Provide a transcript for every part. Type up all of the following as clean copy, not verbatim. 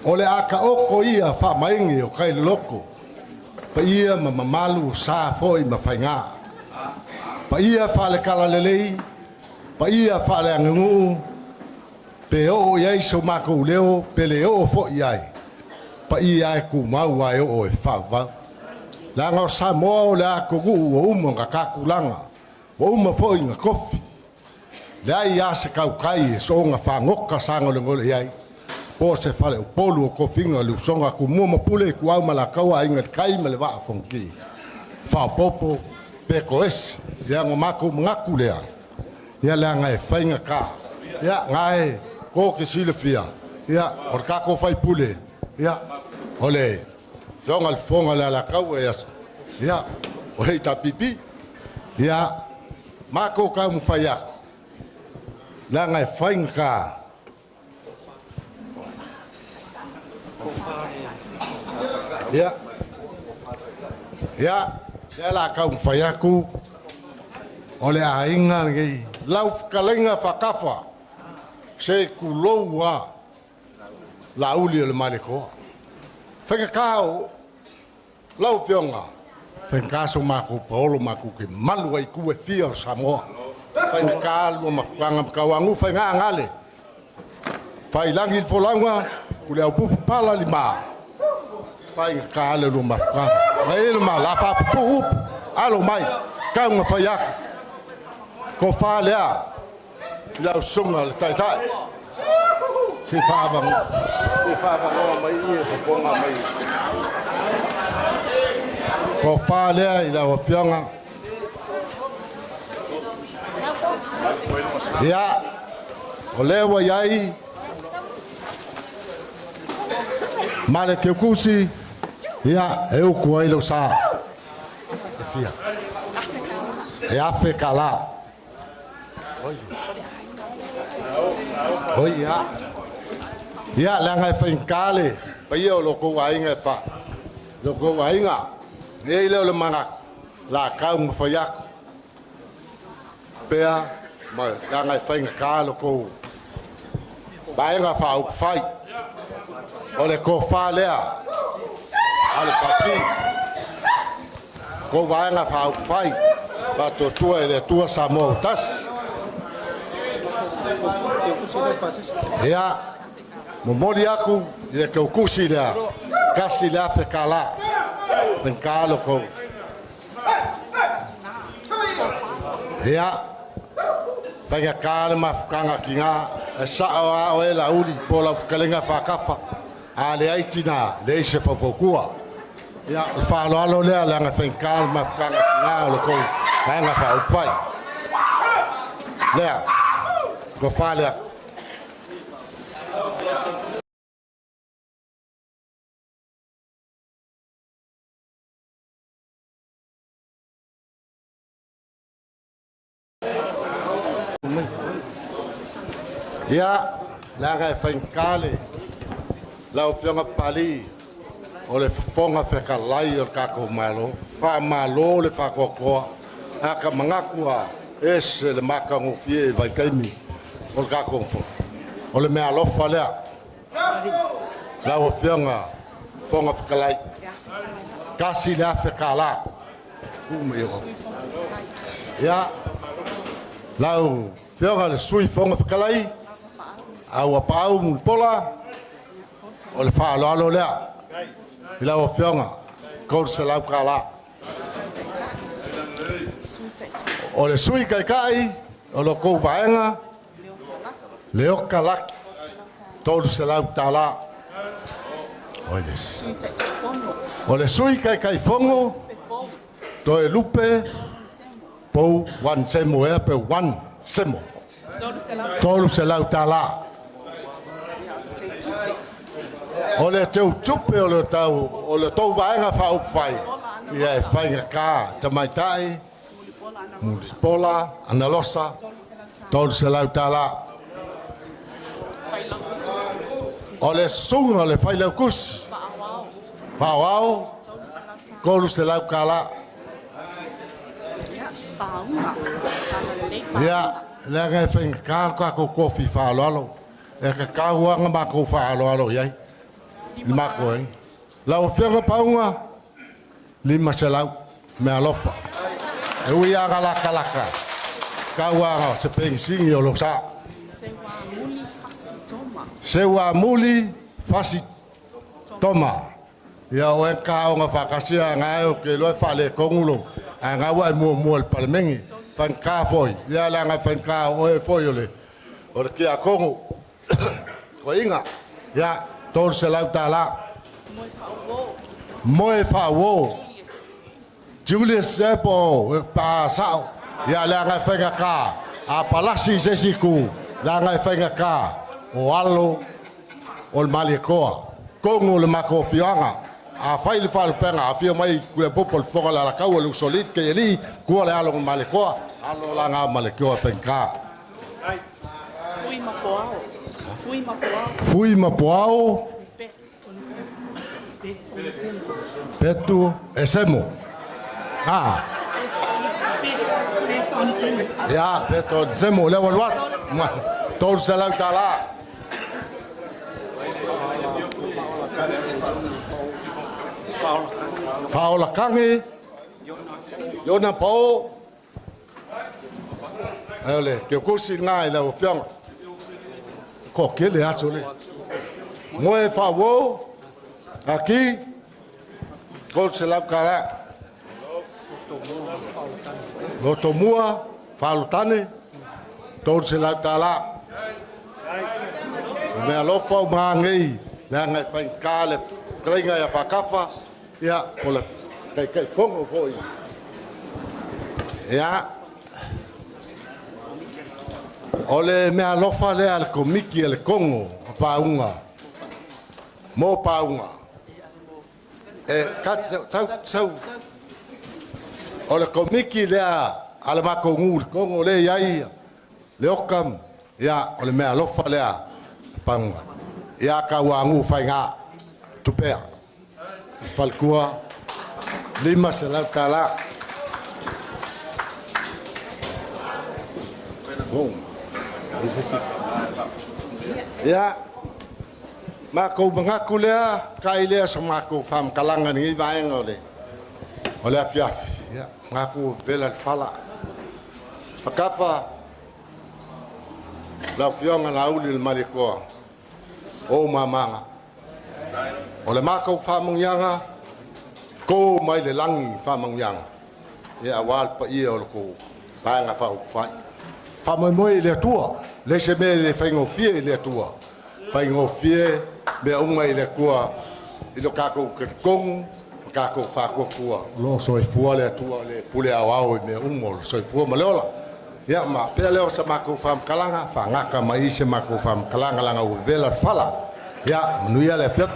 Ole aka oko ia fa maingi o kai loko. Pa ia mamalu sa foi mafainga. Pa ia fa le kala lelei. Pa ia fa le angu. Pe o iai so mako leo pe le o fo iai. Pa ia e ku mau ai o e fa va. La ngo sa mo le ako gu o umo ngakakulanga. O umo fo inga kofi. Le ai ia se kau kai so nga fa ngoka sango le ngole iai. Po se fale o polu o kofinga lu songa ku mua mapule ku au malakau a inga kai male wa fonki. Fa popo pe ko es. Ia ngo mako ngaku lea. Ia le ngai fainga ka. Ia ngai ko ke sile fia. Ia or ka ko fai pule. Ia ole. Songa al fonga la kau e as. Ia o hei ta pipi. Ia mako ka mu fai ako. La ngai fainga ka. Ya, ya, la kau fayaku, oleh ainga ngai, lauf kalenga fakafa, se kulowa, lauli le maleko, feka kau, lauf yonga, feka so maku polo maku ke malu ai ku e fia Samoa, feka kalu mafanga kawangu feka ngale, fai langi folanga, kule au pala lima. Fai ka le lu mafka mai le mala fa pu alo mai ka nga fa yak ko fa le a la sunga le tai tai si fa ba no mai ni ko nga mai ko fa le a la ofianga ya ole wa yai male ke kusi ia eu kuai lo sa fia e afe kala oi ia la ngai finkale pa ia lo ko wai ngai fa lo ko wai nga e ile le manga la ka mo fa yak pea ma la ngai finkale ko bai nga fa u fai ole ko fa lea ale papi ko vai nga fa fai ba to tua ele tua samo tas ya mo mori aku ile ko kusi lea kasi lea fe kala ben kalo ko ya fai kala ma kanga kinga sa o ela uli pola kalenga fa kafa ale aitina le se fofokua ya fa lo le la nga fenkal ma fkanga na lo ko nga fa upfai le go fa le ya la nga fenkale la ofianga pali o le fonga feka lai o kako malo fa malo le fa koko aka mangakua ese le maka ngofie vai kaimi o kako fo o le mea lofa lea la ofianga fonga feka lai kasi le feka la ya la ofianga le sui fonga feka lai au apau pola o le fa alo lea ila o fionga ko se la kala o le sui kai kai o lo ko vaenga le o kala tol se la tala oides o le sui kai kai fongo to e lupe po wan semo e pe wan semo tol se la tala ole teu tupe ole tau vaenga fa upfai ia fai ka tamaitai mulispola analosa tol se la tala ole sunga le fai laukus pawao kolu se la kala ia la ga fai ka ko kofi fa lo e ka ka wa ma ko fa lo iai 5 koe. Lau whianga paunga, 5 selau, mea lofa. E ui anga laka. Kauanga se pensingi o losa. Sewa muli fasi toma. Ia o e kaonga whakasia ngai o ke loe whale kongulo. A ngā wai mua le palemengi. Whanka foi. Ia langa whanka o e foi ole. O le kia kongu. Ko inga. Ia tōru se lau tāla. Moe whawo. Julius Sepo. E pā sao. Ia langa whenga kā. A palasi se siku. Langa whenga kā. O alo. O le malikoa. Kongu le mako fianga. A fai le falo penga a fia mai kua popo le fonga la kau le solit ke eli kua le alo malekoa alo la nga malekoa fenka fui mapoao petu esemo ya petu esemo le walwat tor salau tala Paola Kangi, Yona Pao, Ele, que eu consigo na ilha o fião, qualquer ele acha ali, moe favor, aqui, consigo lá cara, Lotomua, Falutane, todos se lá tá lá, me alofa o manguei, lá vai cale, Klinga ya whakafa, ia, ola, kai whongo hoi. Ia, ole mea lofa lea le komiki e le kongo, paunga, mo paunga. E, kati sau, ole komiki lea, ale mako ngu, kongo le iai, le okam, ia, ole mea lofa lea, paunga. Ia ka wangu whainga. Tupea, falkua, 5 selau tala. Bom, ya, mako mengaku lea, kai lea samaku fam kalangan ni baeng oleh afiaf, ya, mengaku vela fala. Pakafa, la fiona la uli malikoa, o mamanga. O le makau whamungyanga, ko mai le langi whamungyanga. Ia wal pa ia o le ko paanga whau whai. Whamoimoe le atua, le se me le whaingofie le atua. Whaingofie me unga i le kua, i lo kako kirkongu, kako whakua kua. Lo soifua le atua, le pule awau i me ungo, soifua maleola. Ia ma, pia leo sa makau whamkalanga, whangaka mai se makau whamkalanga langa u vela whala. Ya, menuia le fiat.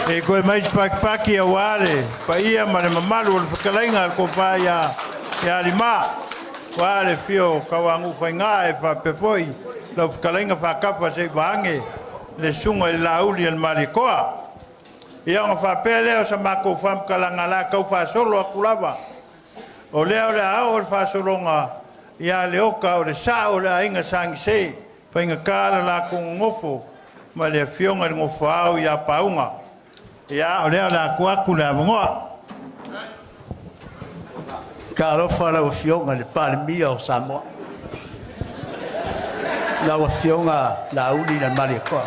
E koe mai paki a wale, pa ia ma le mamalu o le whakalainga ko pa ia lima. Wale fio kawangu whainga e whapefoi, lau whakalainga whakafa se waange, le sunga i lauli al malikoa. Ia nga whapea leo sa mako whamkalanga la kau whasolo a kulawa. O leo le ao o le whasolonga, ia le oka o le sa o le ainga sangi se, whainga kāla la kong ngofo, ma le fionga le ngofo au ia paunga. Ia o leo la kuaku la mongoa. Ka rofa la fionga le palemia o Samoa. La fionga la uli na malikoa.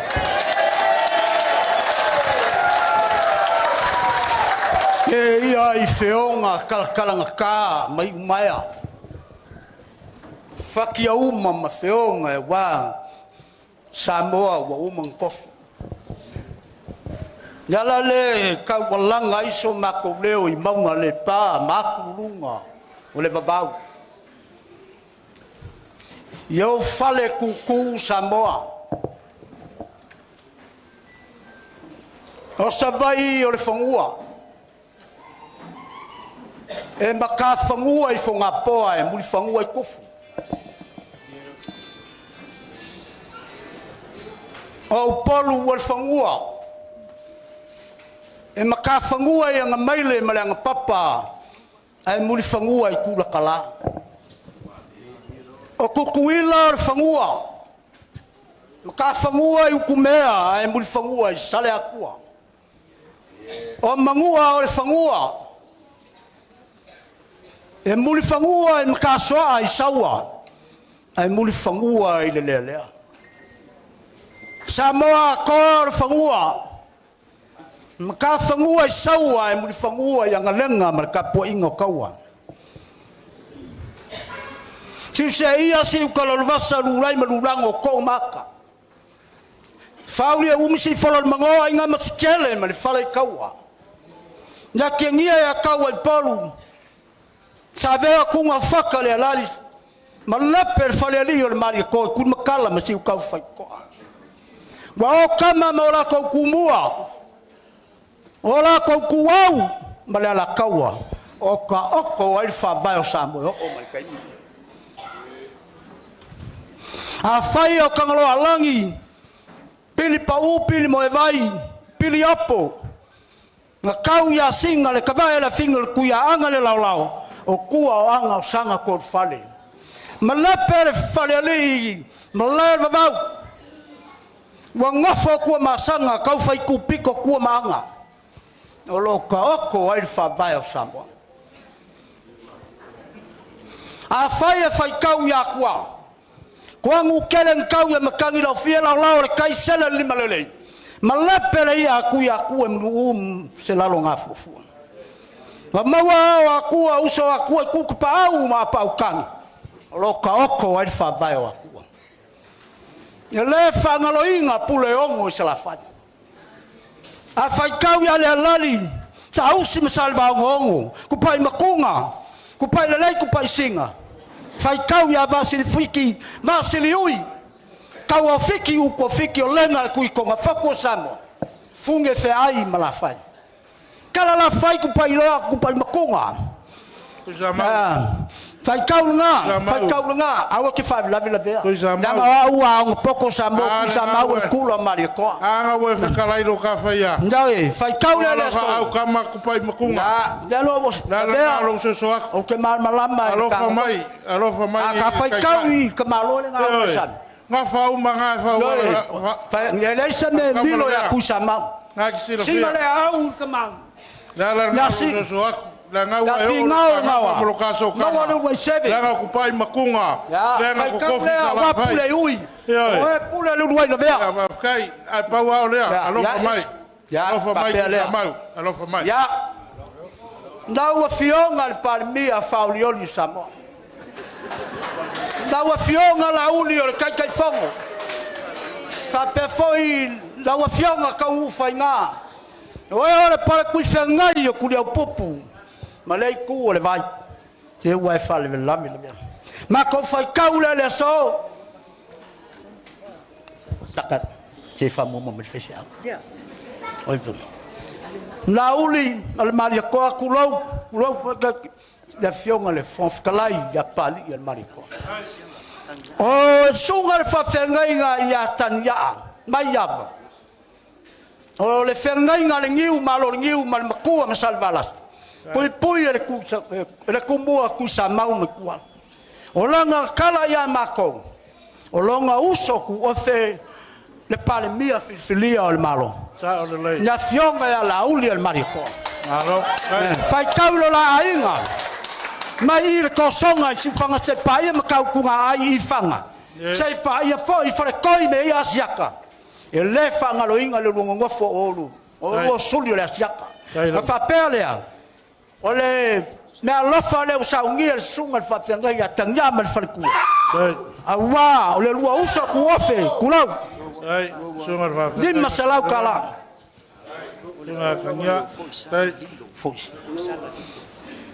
E ia I fionga kalkalanga ka mai umaia. Fakia uma ma fionga e wa Samoa wa uma kofi. Yala le ka walanga iso mako leo I maunga le pa makulunga o le babau. Yo fale kuku Samoa. O savai o le fangua. E maka fangua I fonga poa e muli fangua I kofu. O polu o le fangua. E maka fangua I anga maile ma le anga papa. E muli fangua I kula kala. O kukuila o le fangua. Maka whangua i ukumea, e muli whangua i sale akua. O mangua o le whangua. E muli whangua i maka soa i saua. E muli whangua i le lea lea. Samoa ko le whangua. Maka whangua i saua, e muli whangua i angalenga, ma le kapua ingo kaua. Si se ia si ukalolvasa lulai ma lulango ko maka. Fauli e umisi whalal mangoa inga masikele ma le whale kaua. Nga kia ngia ya kaua i polu. Sa vea kunga whaka le alali. Ma lepe le whale ali o le mari koe kun makala ma si ukau whai koa. Wa o kama ma o la kou kumua. O la kou kuau ma le ala kaua. O ka oko ai whawai o Samoa o mai kai. A whai o kangaloa langi. Pili pau, pili moe vai, pili apo. Nga kau ia singa le kawai la finga le kuia anga le laulau. O kua o anga o sanga kod fale. Ma lepe le fale ali, ma le vavau. Wa ngafo kua masanga, kau fai kupiko kua maanga. O lo ka oko ai le whawai o Samoa. A whai e whai kau ia kua. Kua ngukele ngkau ya makangi lau fia lau lau le kai sela lima lelei. Ma lepe le ia aku ya aku e mnu se lalo ngafu fua. Ma maua au aku a uso aku e kuku pa au ma pa ukangi. Loka oko ai whawai o aku. Ia le whangalo inga pule ongo i se la whai. A whai kau ya le alali. Sa ausi masalva ongo. Kupai makunga. Kupai lelei kupai singa. Fai kau ya vasili fiki, vasili ui. Kau a fiki uko fiki o lenga kui konga whako Samoa. Funge fe ai ma la fai. Kala la fai kupai loa kupai makunga. Fai kau lunga, awa ki fai lavi la vea. Nanga au a onga poko Samoa, ku Samoa le kula mali koa. Anga we whakalai lo ka whai a. Ndawe, fai kau le le so. Au kama kupai makunga. Na lo vos. Na lo so so ak. O ke malama. Alofa mai. Ka fai kau i ka malo le nga masan. Nga whau ma nga whau. Nga leisa me milo ya ku Samoa. Nga ki sila Singa le au ka mang. Na so so ak. La ngau e o ngau molokaso ka. Ngau le wa seve. La kupai makunga. La nga ko kofi sala wa pule ui. O e pule lu wai na vea. Ya kai ai pa wa o lea. Alofa mai. Ya alofa mai ka mau. Alofa mai. Ya. Ndau wa fionga le palmia faulioli Samoa. Ndau wa fionga la uli o le kai kai fongo. Fa pe foi ndau wa fionga ka u fainga. Oe ore para kui whangai o kuri au popu. Ma lei ku o le vai. Te ua e whale le lami le mea. Ma kou whai kaula le so. Takat. Te whamomo me whese au. Oi vunga. Na uli, ale maria koa kulau. Kulau whakaki. Le fionga le whawhakalai ya pali i al maria koa. O sunga le whawhengai ngā i a tania. Mai yaba. O le whengai ngā le ngiu malo le ngiu ma le makua ma salvalas. Pui le kumua ku Samoa me kua. O langa kala ya mako. O longa uso ku ofe le pale mia filia o le malo. Na fionga ya la uli al mariko. Fai kaulo la ainga. Mai le kosonga si fanga se paia ma kau kunga ai I fanga. Se paia fo I fare koi me ia siaka. E le fanga lo inga le lungo ngofo olu. O suli le siaka. Ma fa pelea. Ole me alofa le usaungia le sunga le whawhenga ia tangyama le whalekua. Awa, ole lua usa ku ofe, kulau. Lima salau kala. Sunga kanya. Fos.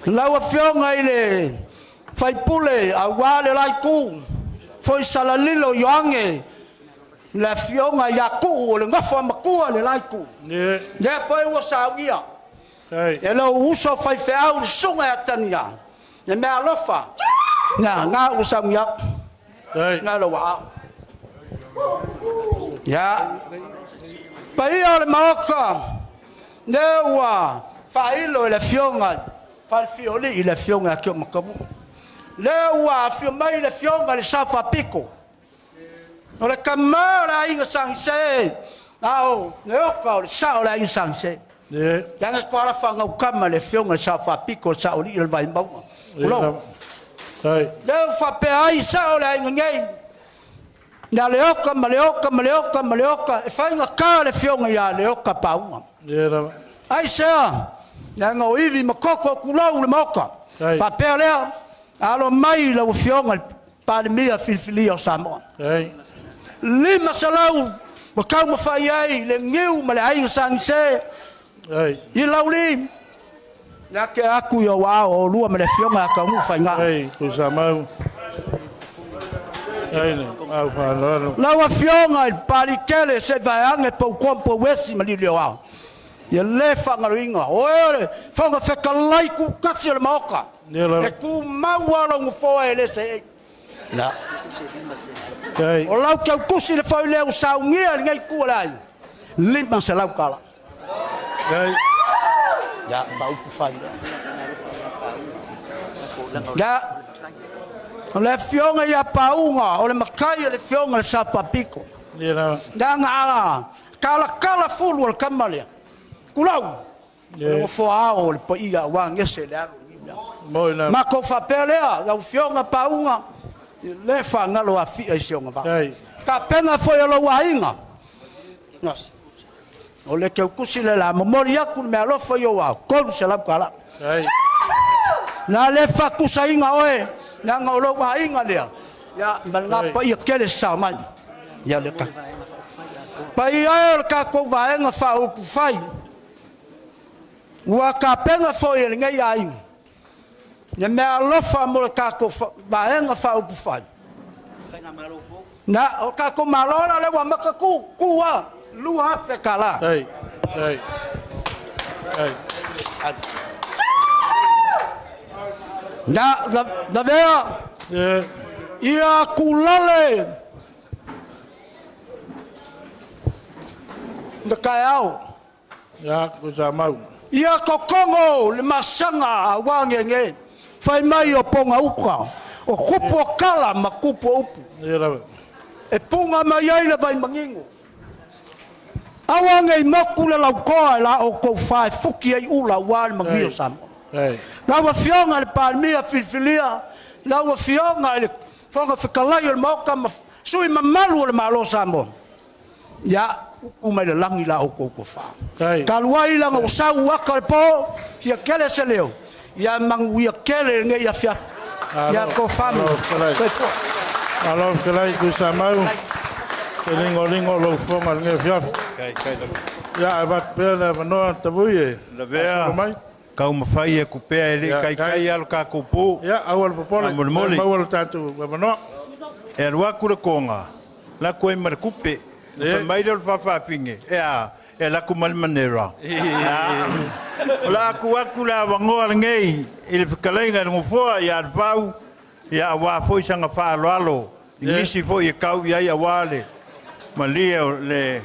Lau a whionga I le whaipule, awa le lai ku. Foi salalilo yoange. Le whionga ia ku, ole ngafo amakua le lai ku. Le foi usaungia. E lo uso fai feau sunga ya tania. Ne me alofa. Nga usaungia. Nga lo wa. Ya. Pai ole maoka. Ne wa fai lo le fionga. Fai fioli le fionga ki makabu. Le wa fio mai le fionga le safa pico. O le kama la inga sang se. Ao, le oka o le sao la inga sang se. Tanga kwa la whanga ukama le whionga sa whapiko sa ori il Vaimauga. Ulo. Leo whapea ai sao la inga ngei. Nga le oka, ma le oka, ma le oka, ma le oka. E whainga ka le whionga ia le oka paunga. Ai sea. Nga o iwi makoko kulau le moka. Whapea lea. Alo mai la whionga pāle mea filfili o Samoa. Lima salau. Makau mawhai ai le ngiu ma le ainga sangi se. I lau li. Nga ke aku i o wao o lua ma le whionga a kaungu whainga. Ku sa mau. Lau a whionga i pāli kele se vai ange pau kompo wesi ma li leo au. Ia le whangaruinga. Oe, whanga whekalai ku kasi o le maoka. E ku mauara ngu foa e le se. Na. O lau kia kusi le whau leo sau ngia ngai kua lai. Lima se lau kala. Ya, whau ku whai. Ya. O le whionga ia paunga. O le makai le whionga le sapapiko. Ya ngā. Kala fulu al kamalea. Kulau. O foa o le pa ia wang ese le aru. Mako whapea lea. Lau whionga paunga. Le whangalo a fia i sionga wā. Ka penga foi alo wainga. O le keu kusi le la momori aku me alofa i o wā. Kolu se lau kala. Na le whakusa inga oe. Nga ngā olo wainga lea. Ya, man ngā pa ia kele sa mai. Ya le ka. Pa ia e ka kou waenga whaupu whai. Ua ka penga foi e ngai ainga. Ia mea alofa mo le kako vaenga whaupu whai. Na, o kako malora le wa maka kua, lua whekala. Na vea, ia kulale. Na kai au. Ia kusamau. Ia kokongo le masanga wange nge. Fai mai o ponga uka. O kupo kala ma kupo upu. E punga mai ai le vai mangingo. Awange i moku le lau koa la o kou fai fuki ai ula wale mangio sama. Lau a fionga le palmia filfilia. Lau a fionga le whanga whikalai o le mauka sui mamalu o le malo sama. Ya, umai le langi la o kou kou wha. Kaluai langa o sau waka le po. Fia kele se leo. Ia manguia kele nge ia fia. Ia ko famu. Alo kelai ku samau. Lingo lo fonga nge fia. Ya bat pele no tavui. La vea. Kau mafai e kupea ele kai alo ka kupu. Ya awal popola. Awal tatu no. E rua kura konga. La koe markupe. Mai le fa finge. E la ku mal manera. La ku la wangoa ngei. Ele fikalenga ngo foa ya vau. Ya wa foi sanga fa alo. Ingisi foi e kau ya wale. Malia le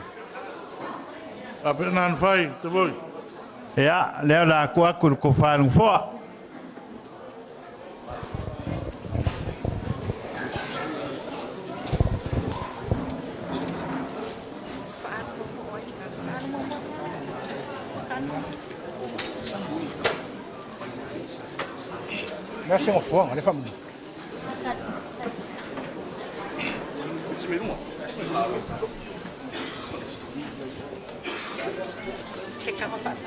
apenan fai te voi. Ya, le la ku ko fa ngo foa. Merci mon foie, les femmes. Quelqu'un en face.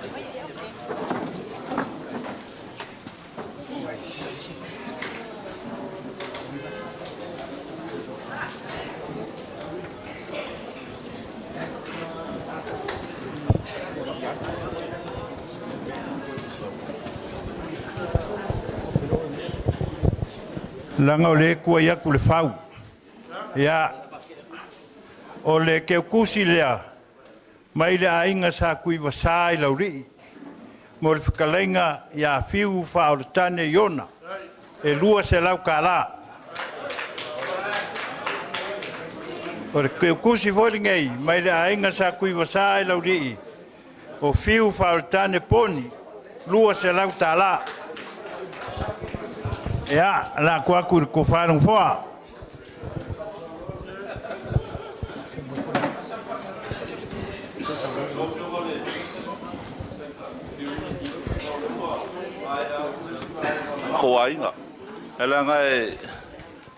Langa o le kua ia ku le fau. Ia o le ke kusi lea. Mai le ainga sa kui wasai lauri. Mo le whakalenga ia fiu wha o le tane iona. E lua se lau ka la. O le ke kusi fori ngei. Mai le ainga sa kui wasai lauri. O fiu wha o le tane poni. Lua se lau ta la. Ya, la kua ko whanong foa. ko ainga ela ngai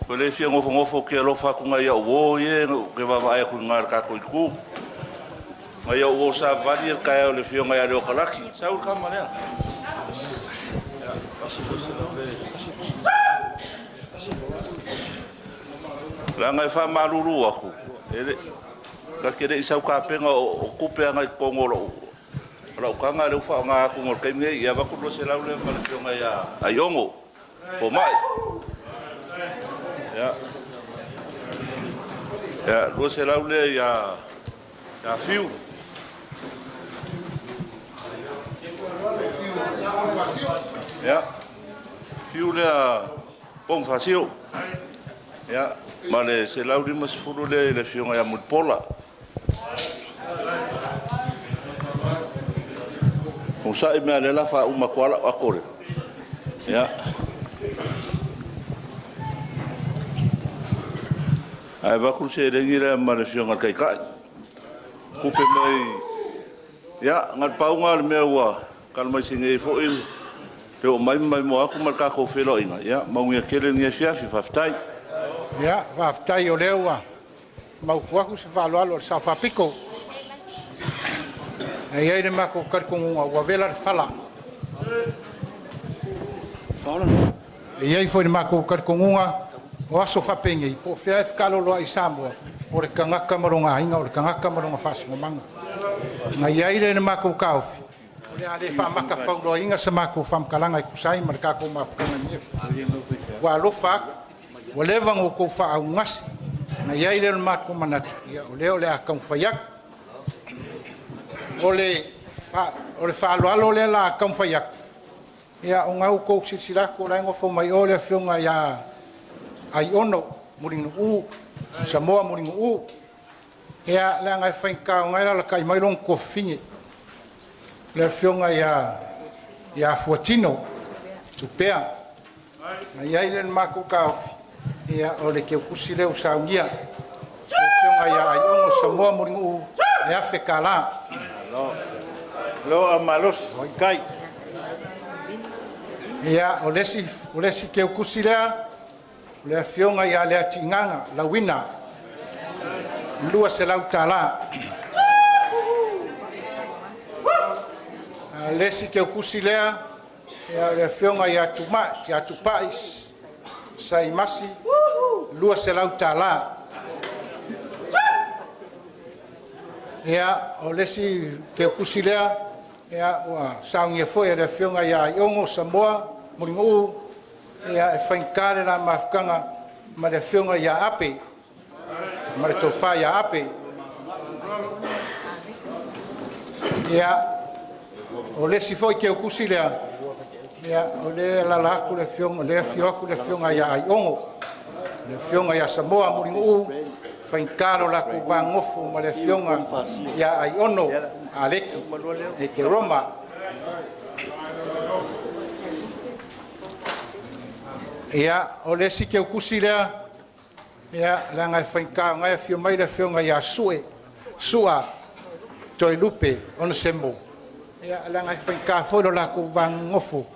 ko le fia ngofo ke lo fa ku ngai o ye ke va vai ku ngar ka ko ku ngai o sa vali ka le fia ngai le kalaki sa u ka mane la ngai fa malulu aku ele ka kere isa ka penga o kupe ngai ko ngolo la ukanga le fa nga ku ngol kai me ya ba ku lo se la le ma le ngai ya ayongo fo mai ya lo se la le ya fiu ya fiu le pong fasio ya male se la uri mas furu le fiu ya mut pola usa me ale la fa uma kwala akore ya ai ba ku se rengira male fiu ngal kai kai kupe mai ya ngat paunga me wa kal mai singe fo il te o mai mo aku mal ka ko felo inga ya mau ngia kele ngia fia fi faftai ya faftai o lewa mau ku se falo alo sa fa pico ai ai ma ko kar ko wa vela fala fala e ai foi ma ko kar ko o aso fa pengi po fia kalo lo ai sambo o le kanga kamaronga inga o le kanga kamaronga fasi ngomanga ngai ai le ma ko kaufi o le ale fa maka fa lo inga se ma ko fam kalanga ku sai mar ka ko ma kanga ni wa lo fa o le vango ko fa ngas ngai ai le ma ko manat ya o le akam fa yak o le fa lo le la akam fa yak ya o ngau ko sila ko la ngo fo mai o le fionga ya ai ono muringu u Samoa muringu u ya la ngai fainka ngai la kai mai long ko fingi le fionga ya fuatino tupea ngai ai len mako ka ya o le ke kusile u saungia le fionga ya ai ono Samoa muringu u ya fekala lo amalos kai ya o lesi ke kusile le fionga ya le tinganga la wina lua se lau tala le si ke kusilea ya le fionga ya tupais sai masi lua se lau tala ya o le si ke kusilea ya wa saunge foi le fionga ya yongo Samoa muringu ya fankare la mafkanga ma le fionga ya ape ma le tofa ya ape ya o le si foi ke kusile ya o le la ku le fionga le fionga ya aiongo le fionga ya Samoa muringu fankaro la ku vangofo ma le fionga ya aiono aleki e ke Roma ya o le si ke kusile ya la ngai fainka ngai fio mai le fionga ya sua toi lupe on sembo ya la ngai fainka fo la ku vangofo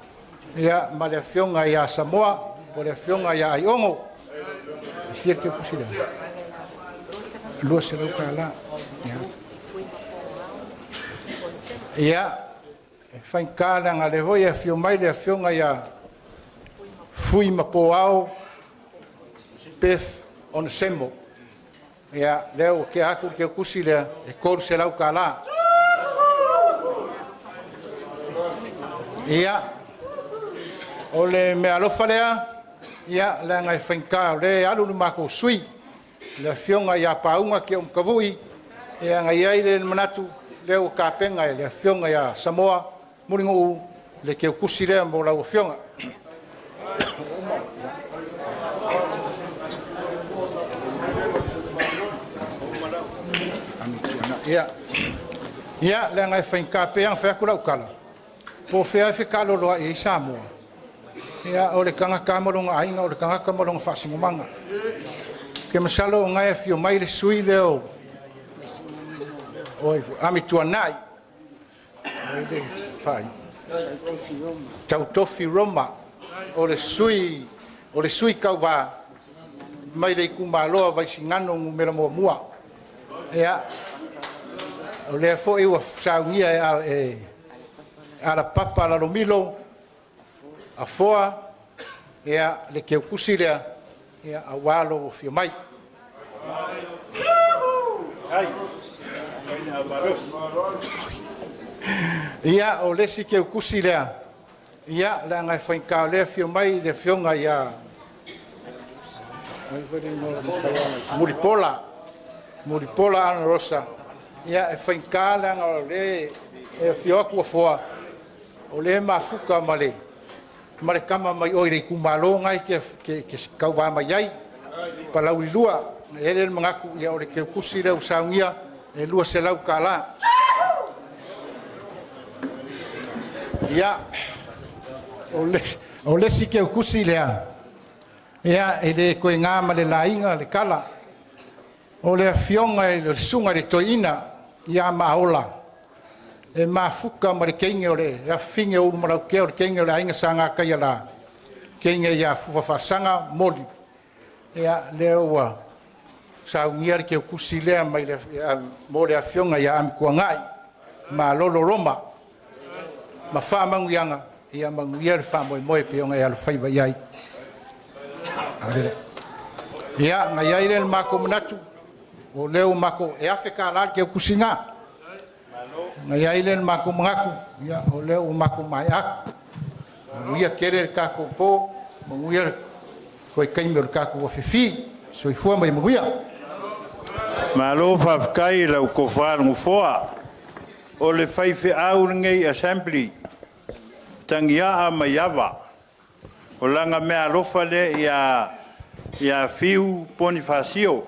ya ma le fionga ya Samoa o le fionga ya aiongo fie ke kusile lo se lo kala ya fainka la ngai le voia fio mai le fionga ya fui mapoao pef on sembo ya leo ke aku ke kusile e kor se lau kala ya ole me alofalea ya la ngai fainka le alu mako sui le fionga ya paunga ke kavui ya ngai ai le manatu leo ka penga le fionga ya Samoa muringu le ke kusile mo la fionga ya le ngai fainka pe ang fa kula ukala po fe fa kalo lo e Samoa ya o le kanga kamalonga ainga o le kanga kamalonga fa singomanga ke masalo ngai fio mai le sui leo oi ami tuanai ai le fai tau tofi Roma o le sui kauwa mai le kumaloa vai singano ngumera mua ia o le fo e wa saungia e ala papa la romilo a foa ia le ke kusile ia awalo fi mai ia o le si ke kusile ia la ngai foi ka le fi mai le fionga ia Muripola ana rosa ia e whainkala ngā le e whioku a foa o le mafuka male kama mai oire kumalo ngai ke kauwa mai ai palau i lua e le mangaku ia o le ke kusi reu saungia e lua se lau kala ia o le si ke kusi lea ia e le koe ngā ma le lainga le kala o le fionga e le sunga le toina ia maola e mafuka ma le keinge o le rafinge o marau ke o le keinge o le ainga sanga kai ala keinge ia fufafasanga moli ia le ua saungia ke kusi lea mai le mo le fionga ia amikua ngai ma lolo roma ma whamangu ianga ia mangu ia le whamoe moe peonga ia le whaiva iai ia ngai ai le mako manatu o leo mako e afeka la ke kusinga ngai ai le mako mangaku ia o leo mako mai ak ia kere ka ko po manguia ko kai mer ka ko fifi so i fo mai manguia malo fa kai la ko far mo foa o le faife au ngai assembly tangia a maiava o langa me alofa le ia fiu Bonifacio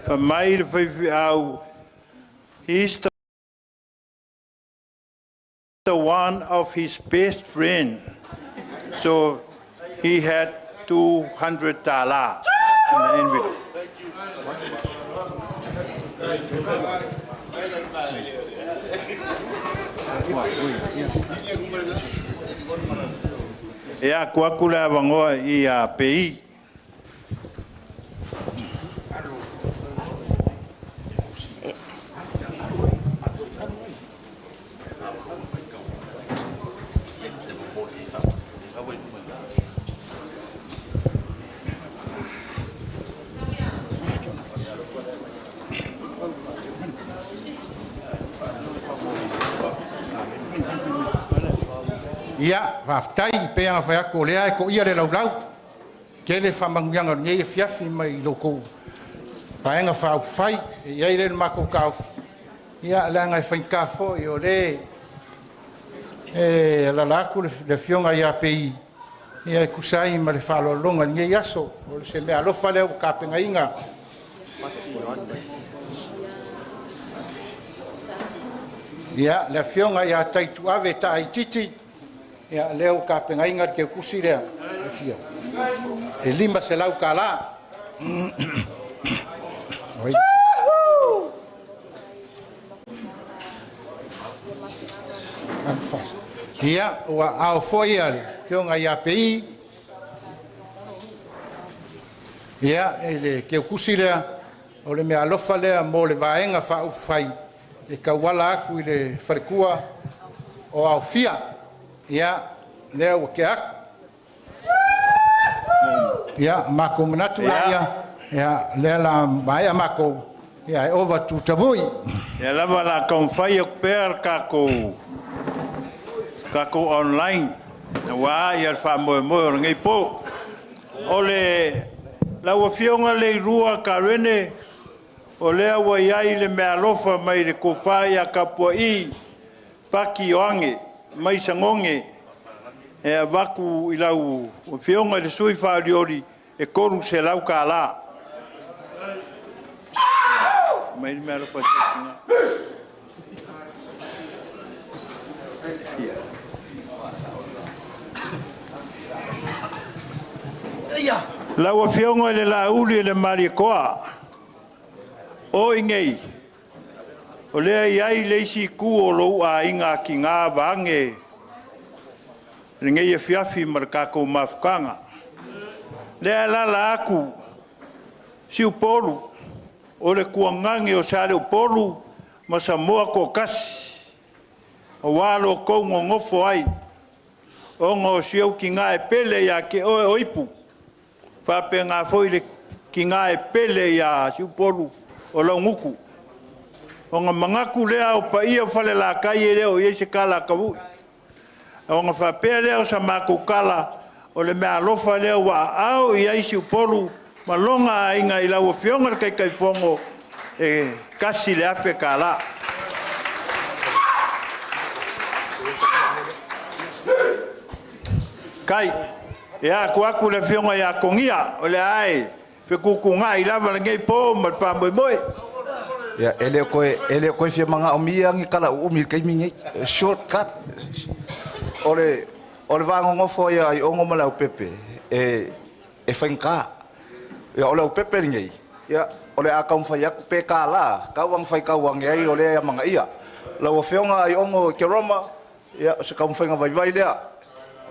fa mai le faife au he's the one of his best friend so he had $200 in the envelope. Ia kua kula wangoa i a PI. Ia whaftai pe anga whai ako lea e ko ia le laulau. Ke le whamanguanga ngei e fiafi mai loko. Paenga whau whai e iai le mako kaufu. Ia le anga e whainkafo i o le e lalaku le fionga ia pei. Ia e kusai ma le whalolonga ngei aso. O le se mea lofa leo ka penga inga. Ia le fionga ia taitu ave ta aititi. Ia leo ka penga inga ke kusi lea. E lima se lau ka la. Ia ua ao foi ale. Fionga ia pei. Ia ele ke kusi lea. O le mea alofa lea mo le vaenga wha ufai. E ka wala aku i le wharekua o au fia. Ia leo ke ak. Ia mako manatu ia le la mai mako ia e over to tavui. Ia lava la konfai ok per kako online. Wa ia fa mo ngai po. Ole la wa fionga le rua karene. Ole wa ia le me alofa mai le kofai a kapuai paki oange. Mai sangonge e vaku i lau o fionga le sui whaariori e koru se lau ka la mai ni mea rafa tekinga lau o fionga le la uli le marikoa o ingei o lea iai leisi ku o lou a inga ki ngā vange Ringe ia fiafi maraka mafukanga. Lea lala aku si upolu o le kuangangi o sale upolu ma Samoa ko kasi. O walo ko ngofo ai. O ngo siu ki ngā e pele ia ke oe oipu. Whape ngā foi le ki ngā e pele ia si upolu o launguku. O ngā mangaku lea o pa ia whale la kai e leo i se kala kawui. O ngā whapea leo sa māku kala o le mea lofa leo wa au i aisi upolu ma longa inga i lau whionga kai kai whongo e kasi le afe ka la. Kai, e a kuaku le whionga i a kongia o le ai whikuku ngā i lava le ngei pō ma pa moi moi. Ya, ele koe fia manga o miangi kala umi kai mingi shortcut. Ole vango ngofo ya i ongo mala upepe e whainka. Ya ole upepe ngei. Ya ole a kaum whai aku pe ka la, kawang whai kawang ai ole ya manga ia. La o whionga i ongo ke Roma, ya se kaum whainga vai lea.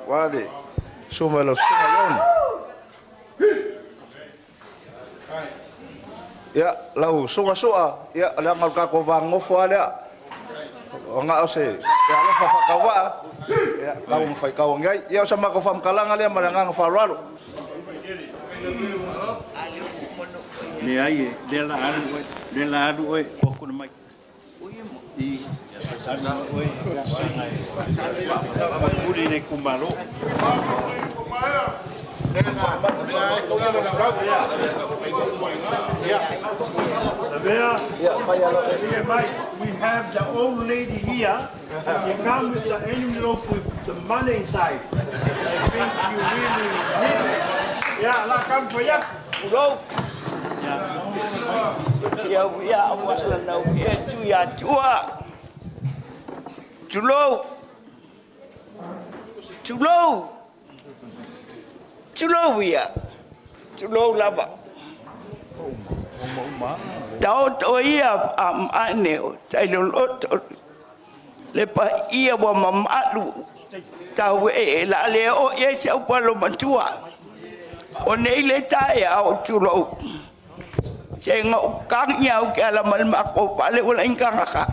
Wale, suma lo suma yon. Ya lau sunga ya le ngal ka ko vang ngofo ala nga ose ya le fa kawa ya lau fai kawa ngai ya sama ko fam kalanga le malanga faralo Le ai de la adu oi ko kuna mai i sana oi uri ne kumalo We have the old lady here. You come with the envelope with the money inside. I think you really need it. Yeah, la come for you. Hello. Yeah, I was now here to ya tua. Chulo ya. Chulo lava. Tao to ia aneo, tailo loto. Le pa ia wa mamalu. Tao e la le o ye se palo matua. O nei le tai au chulo. Se ngo kang nyau ke ala mal mako pale wala ingkanga.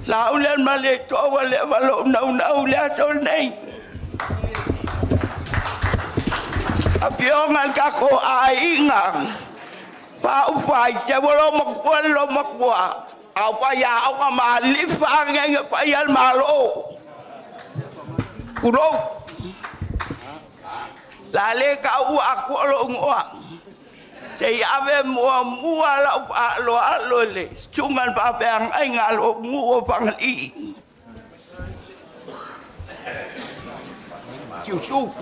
La ulen male to wale walo nau le sol nei. Apiongan kako ainga pa upai se bolo makwa apa ya au malifa ngeng pa yal malo kulo lale kau aku lo ngoa se ave mo la lo le chungan pa bang ainga lo ngo pangali Yusuf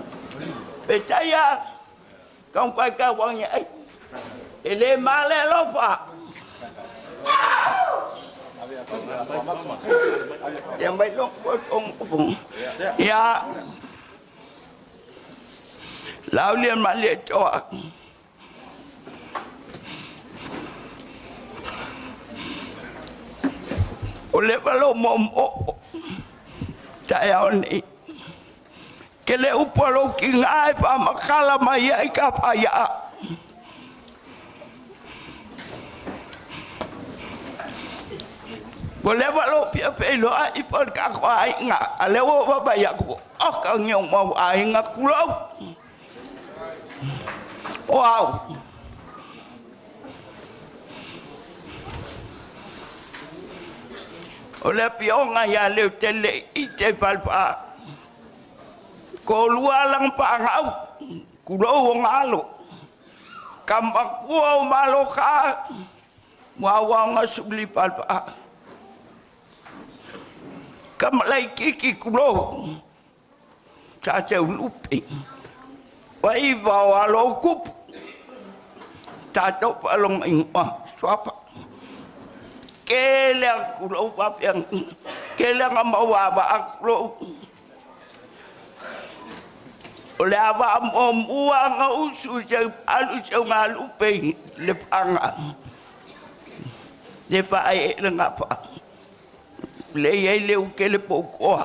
Betaya kau pakai wangnya ele male lofa yang baik potong ya laulian male coak oleh balo momo saya ni kele upolo ki ngai pa makala mai ai ka pa ya boleh balo pia pelo ai por ka kwai nga alewo ba ya ku o ka nyong mo ai nga kulo wow oleh pia nga ya le tele ite palpa ko lua lang pangau kulo wong alo kambak wo malo ka mawang subli palpa kamalai kiki kulo chacha lupi wai bawa lokup tato palong ingwa swapa kele kulo papiang kele ngamawa ba kulo oleh apa buang usu je alu ngalu pe lepanga depa ai lengapa le ye le ke le poko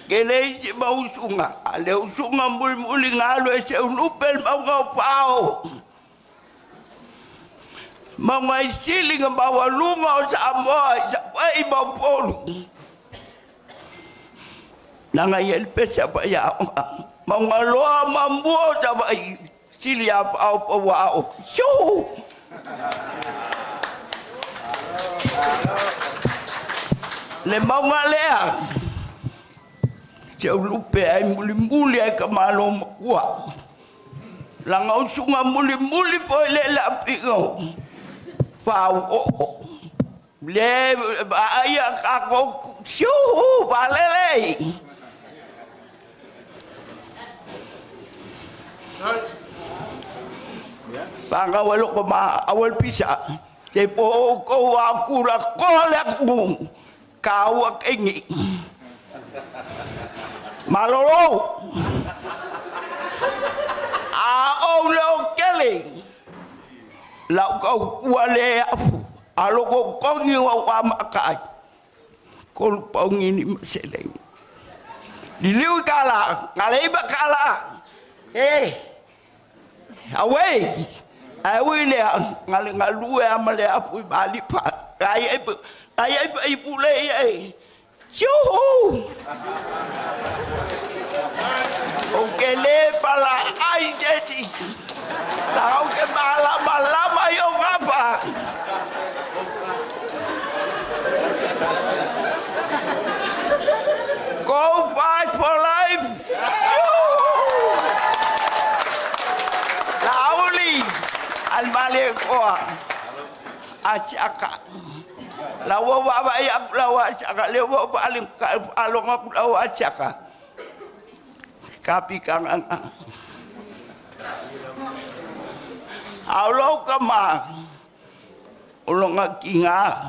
Kele si mau sunga, ale sunga muli ngalo se ulupel mau ngau pao. Mau ngai silinga bawa lunga o sa moa sa pai mau polu. Nanga yel pesa pa ya. Mau ngaloa mambo sa pai silia pao pa wao. Shoo. Le mau ngalea. Seu lupe ai muli ai kamalo makua. Langau sunga muli po le la pingo. Fau o. Le aya kako siu valele. Banga walu ko ma awal pisa. Te po ko aku la kolak bung. Kau kengi. Malolo au lo kele la ko wale afu alo ko kongi wa makai ko pongi ni seleng diliu kala ngalei bakala awe le ngale ngalue amale afu bali pa ai pule Yuhu! Okele pala ai jadi. Tahu ke malama yo apa? Go fight for life. Lauli al maleko acaka. Lawa baba yang lawa cakap lewa paling along aku lawa cakap. Kapi kangen. Allah kama. Ulong kinga.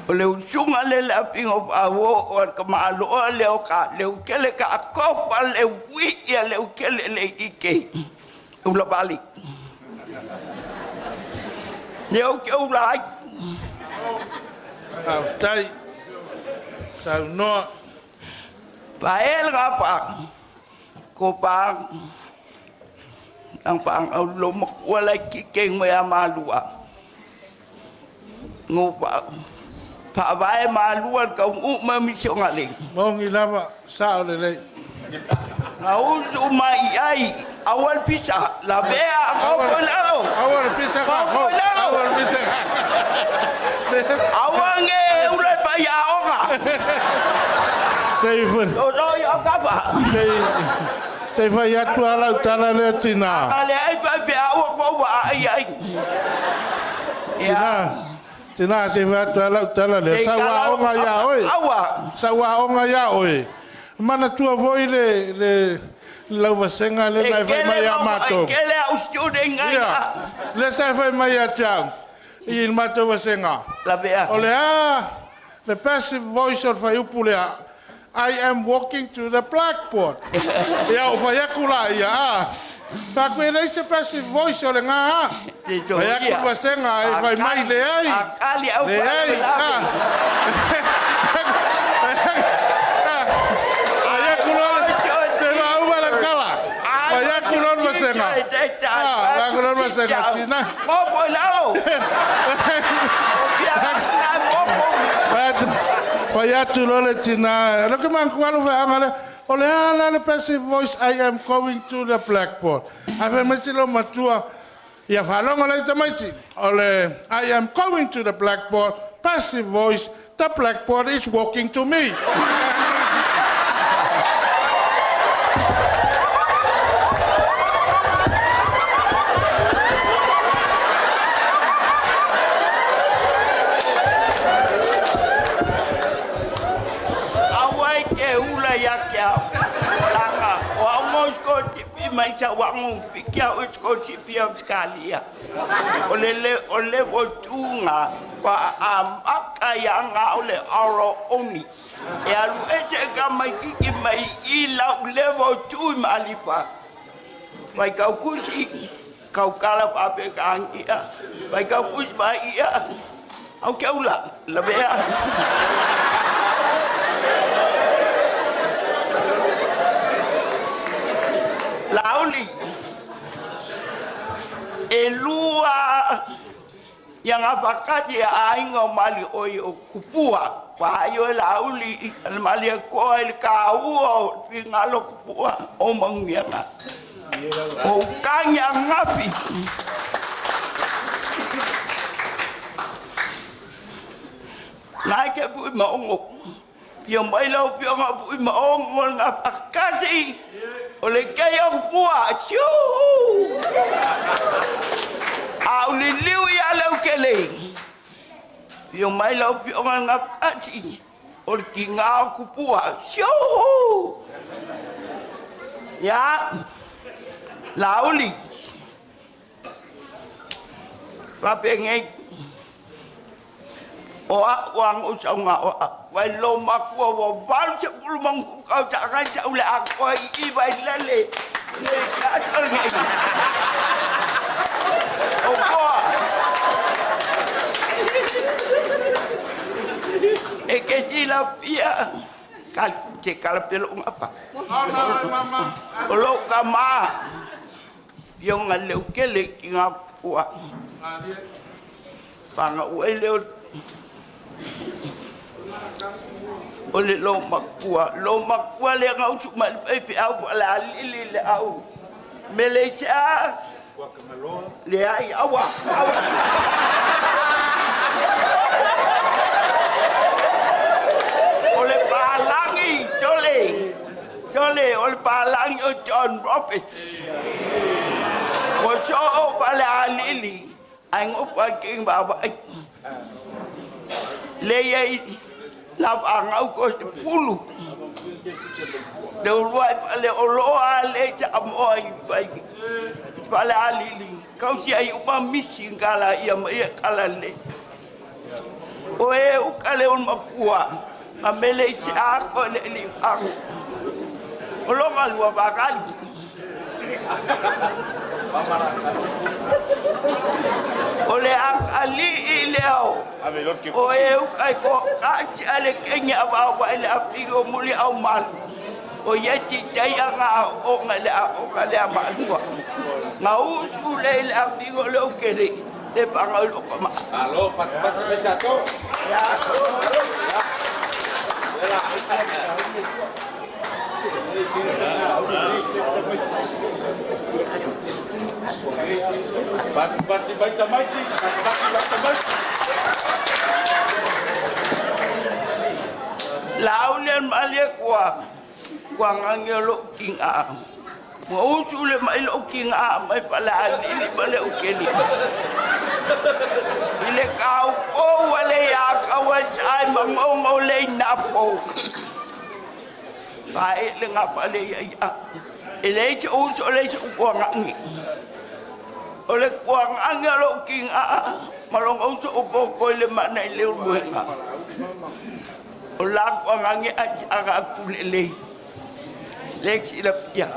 Oleh sunga le lapi ngop awo or kama lo leo ka leo kele ka ko pa leo wi ya leo kele le ike. Ulah balik. Nếu kêu lại Aftai sao no phải là bạn cô bạn ang bạn ở lom wala kikeng maya malua ngupa pa vai malua kau ma mission aling mong ilama sao le ngau umai ai awal pisah la bea ko lalo awal pisah awal pisah awange ulai paya onga Stephen do yo kapa Stephen ya tuala utala le Tina ale ai pa bea ko wa ai Tina Stephen tuala utala le sawa onga ya oi sawa onga ya oi mana tua voi le lava senga le nai vai mai amato kele au student ngai le sai vai mai atang il mato va senga la bea ole the passive voice of Vaimauga I am walking to the blackboard ya o vai akula ya fa ko le se passive voice ole nga vai akula senga vai mai le ai akali au Tina. Popo lalo. Paya tu lole Tina. Lo que man kualo fa angale. Ole ala le passive voice I am going to the blackboard. Ave mesilo matua. Ya falong ole tamaiti. Ole I am going to the blackboard. Passive voice. The blackboard is walking to me. Mai sa wangu pikia usko chipia skalia ole botunga pa amaka yanga ole oro oni e alu eche kama kiki mai ila ole botu malipa mai kau kusi kau kala pape kangia mai kau kusi mai ia au keula lebea E lua yang apakati ainga mali o kupua pa yo la uli mali ko el kau pingalo kupua o mangianga o kanya ngapi nai ke bu maongo yo mai lo pio ma bu maongo ngapakati ole kaya kupua chu au li liu ya lau kele yo mai lau pi o ngap ati o ki nga kupua sho ya lauli pa pengai o wang o changa o wai lo makua o bal che pul mang kau jangan jauh le aku i bai lele le asal ngai o ko e ke tila pia kal te kal pelo apa mama o lo kama yo ngaleu kele kinga puak panga uele ole lo makua le ngau cuma pe au la lili le au Malaysia le ai awa ole palangi jole ole palangi o John Roberts o cho pala lili anh opa king baba le ai la ngau ko fulu de luai pale oloa le cha moi bai pale alili kau si ai uma missing kala ia mai kala le oe u kale un makua ma mele si a ko le li ang olonga lua bakali ole ali ileo oe u kai ko ka si ale kenya ba wa ile apigo muli au mal o yeti tayanga o ngale amalua ngau sule ile apigo le ukele le panga lo kama alo pat betato ya Bati baita maiti laulen malie kwa ngangelo kinga mo usule mai lo kinga mai pala ni bale ukeli ile kau ko wale ya kawai mangongo le napo bai le ngapale ya ile usule kwa ngangi ole kuang angelo king a malong o so po ko le mana le buenga ola kuang ange aga kulele lexi la ya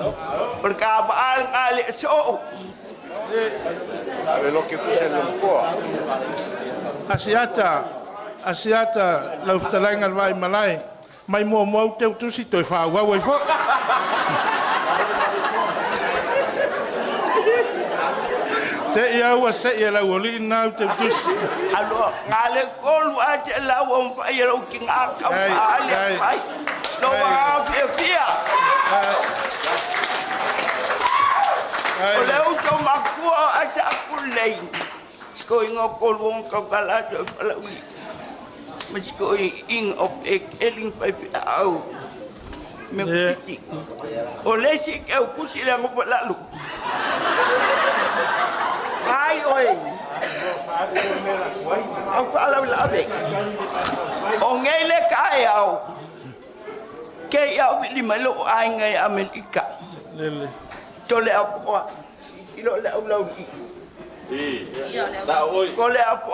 por ka ba ale so ave lo que puse lo ko asiata la uftalanga vai malai mai mo te tu si toi fa wa fo te ia wa se ia la woli na te tus alo ngale kol wa te la won fa ia lo king a ka ale pai lo wa pia ole u to makua a ta kulei sko ingo kol won ka kala to pala ui misko ing op ek eling pai au me kuti ole si ke ku si la mo la lu ai oi au fala la be o ngele kai au ke au li malo ai ngai Amerika lele tole apo ilo la au sa oi ko le apo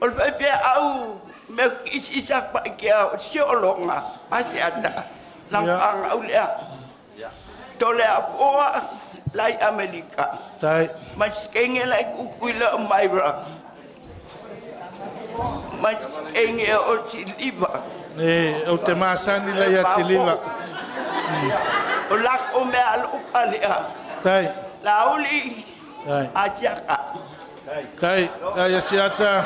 ol pe au me isa pa ke si olonga pasti ada lampang au le tole apo lai Amerika tai mas kenge lai kuila maira mas kenge o Chiliba o te masani la ya tiliva o la o me al upalea tai lauli Aciaka. Kai, ai siata.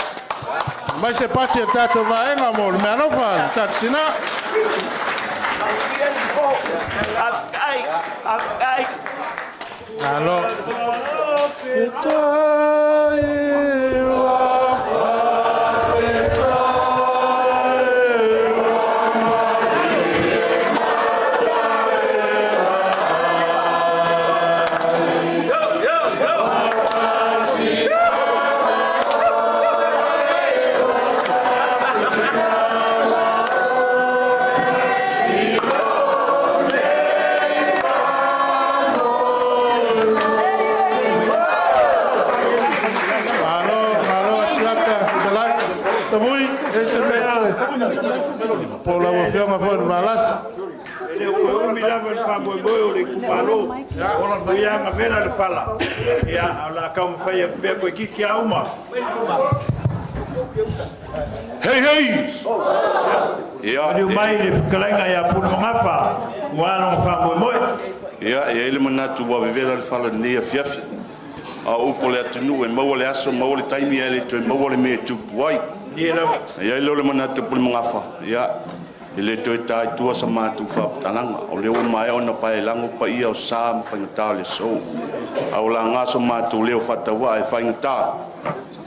Mai se pati tato vaenga mo me anofa tatina. Ai. Alo. Por la vocación a fuer balas. Mira, pues vamos a ver el cubano. Ahora voy a ver la fala. Ya, ahora como fue ver con que auma. Hey. Ya. Eu mai kleina ya por mapa. Wano fa moi. Ya, ele manatu wa vivela fala ne fiafi. A upole atunu e mawole aso mawole taimi ele to mawole me tu wai. Ya ele manatu por ngafa. Ya. Ele to ta tu sama tu fa tananga. O le mai ona pa elango pa ia o sam fa ngata le so. A ola ngaso ma tu le fa ta wa fa ngata.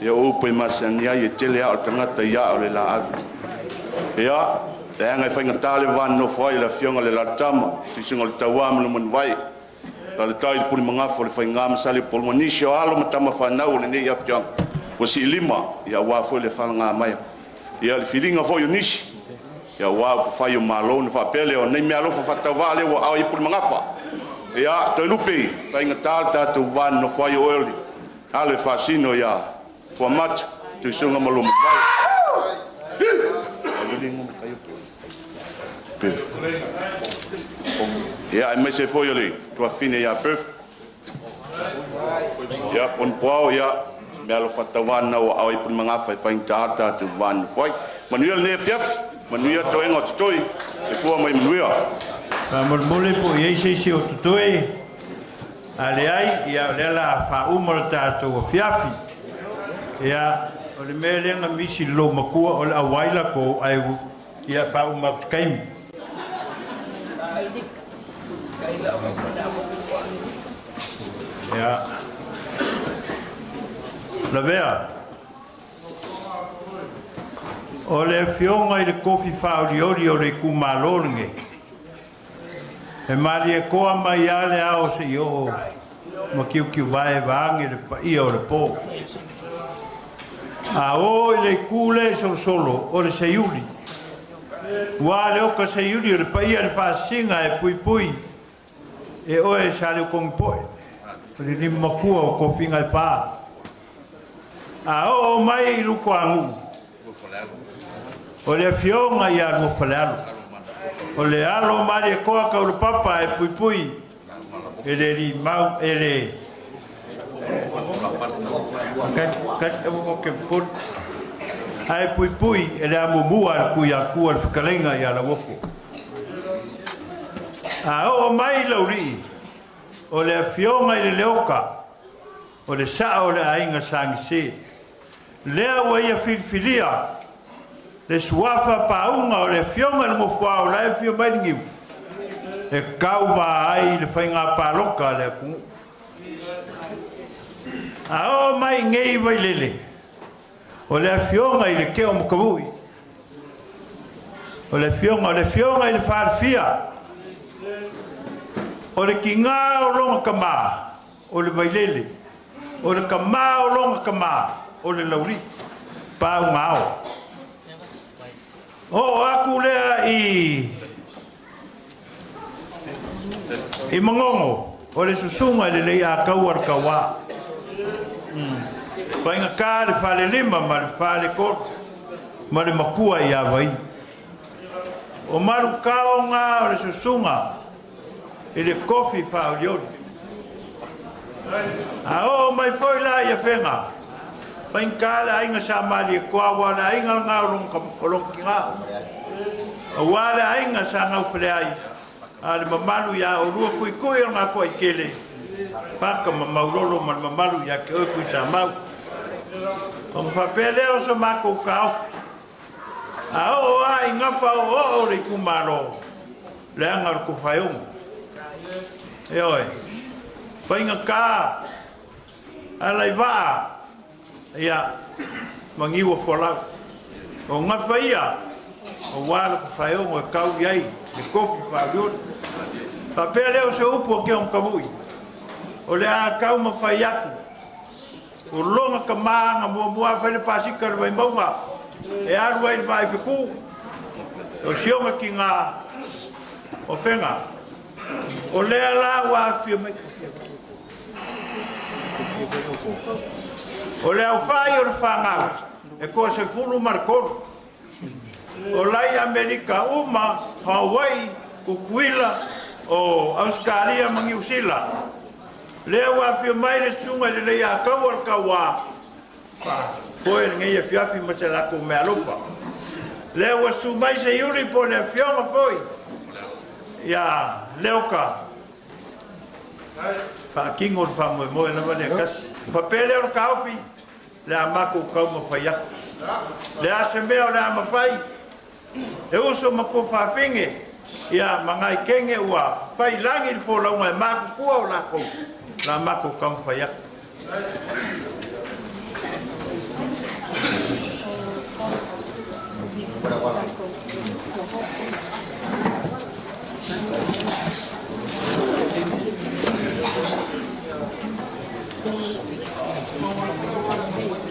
Ya upo masania ye tele a tangata ya o le la ag. Ya, le nga fa ngata le van no foi la fionga le la tama. Tu singa le tawam lo mon vai. La le tai por ngafo le fa ngam sale por monisho alo matama fa na o le ne ya piang. O si lima ya wa fo le fa nga mai. Ya le feeling fo yo nishi. Ya wa fa yo malone fa pele o nei me alo fa tawale o ai por ngafa. Ya to lupe fa ngata ta tu van no foi o ele. Ale fa sino ya format tu singa malum vai. Ja, mas se foi ali, tua fine ya perf. Ja, pon pau ya, me alo fatawana o ai pun mangafa fa intata tu van foi. Manuel ne fiaf, Manuel to engo toi, e tua mai Manuel. Vamos mole po ye se o toi. Ale ai ya lela fa umor tato fiafi. Ya, o le mele nga misi lo makua o le awaila ko ai ya fa umor kaim. Ja. La vea. O le fionga i le kofi whaoriori o le kumalonge. E mari e koa mai ale ao se i o ma kiu kiu vai vangi le pa ia o le po. A o i le kule solo o le seiuri. Wa le oka seiuri o le pa ia le whasinga e pui pui. E oe sa le kong poe. Pari ni makua o kofi ngai pā. A o mai i luko angu. O le fionga i anu whalealo. O le alo mari e koa ka uru papa e pui pui. E le ri mau e le. Kat mo ke put. Ai pui pui e le amu mua kui a kua le whakalenga i ala woko. A o mai lauri. O le fionga i le leoka. O le saa o le ainga sangi se. Lea wa ia filfilia. Le suafa paunga o le fionga le mofua o lai fio mai ngiu. E kau wa ai le whainga paloka le kungu. A o mai ngei vai lele. O le fionga i le keo mokavui. O le fionga i le whaarfia. O le kinga o longa kama, o le vailele. O le kama o longa kama, o le lauri. Pau ngao. O aku lea i mangongo. O le susunga le lei a kauar kawa. Whainga kā le whale lima, ma le whale kor. Ma le makua i awai. O maru kaonga o le susunga. E le kofi whaoriori. A o mai foi la ia whenga. Whainka le ainga sa mali e kua wale ainga ngā olong ki ngā. A wale ainga sa ngau whale ai. A le mamalu ia o rua kui kui o ngā kua i kele. Paka maulolo mamalu ya ke o kusa mau. O whapele o sa mako kaofi. A o a ingafa o re kumaro. Le angar ku whaiong. E oi. Whainga ka. Alai waa. Ia. Mangiwa whalau. O ngā whaia. O wāla ku whaiong o kau iai. E kofi whaion. Whapele o sa upo ke on kamui. O le a kau ma whaiaku. O longa ka maanga mua whaile pasika le Vaimauga. E aru ai le vai whiku. O sionga ki ngā o whenga. O lea la wa whia mai. O lea o whai o le whangau. E ko se fulu markoru. O lai Amerika uma, Hawaii, Kukuila, o Australia mangi usila. Lea wa whia mai le sunga le lea kau al kawa. Foi ngai e fiafi ma se la ko me alopa. Lea wa su mai se yuri po le fionga foi. Ya leoka. Fa kingo fa mo na vale kas. Fa pele o kaufi. Le amako kau mo faia. Le asemea le ama fai. E uso ma ko fa finge. Ya mangai kenge ua fai langi fo la uma mako ku o la ko. La mako kau faia.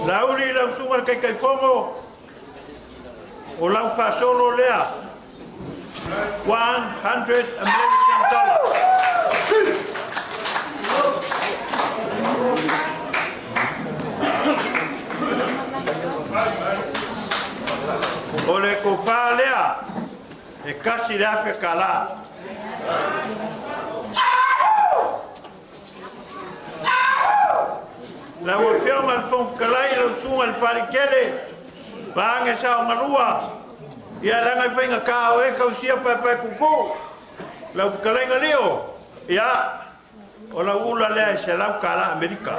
Lauri lau sungar kai fongo. O lau fa solo lea. $100 American. O le ko fa lea. E kasi le afe kala. La wafiong al fong kalai lo sung al parikele. Bange sa o ngarua. Ia langa whainga ka o e kau sia pai kuku. La kalai ngalio. Ia. O la ula lea se lau kala Amerika.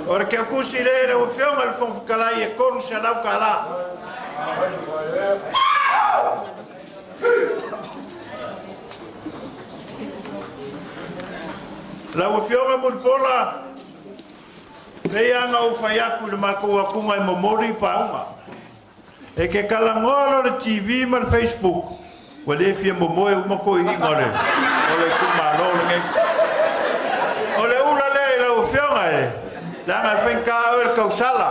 Ora ke kusi le la wafiong al fong kalai e koru se lau kala. La wafionga mulpola le anga o faiaku le mako akunga i momori paunga e ke kalangoa le TV ma Facebook wa le fia momoe umako i ngore o le kumaro le o le ula le la wafionga e la nga whenka o le kausala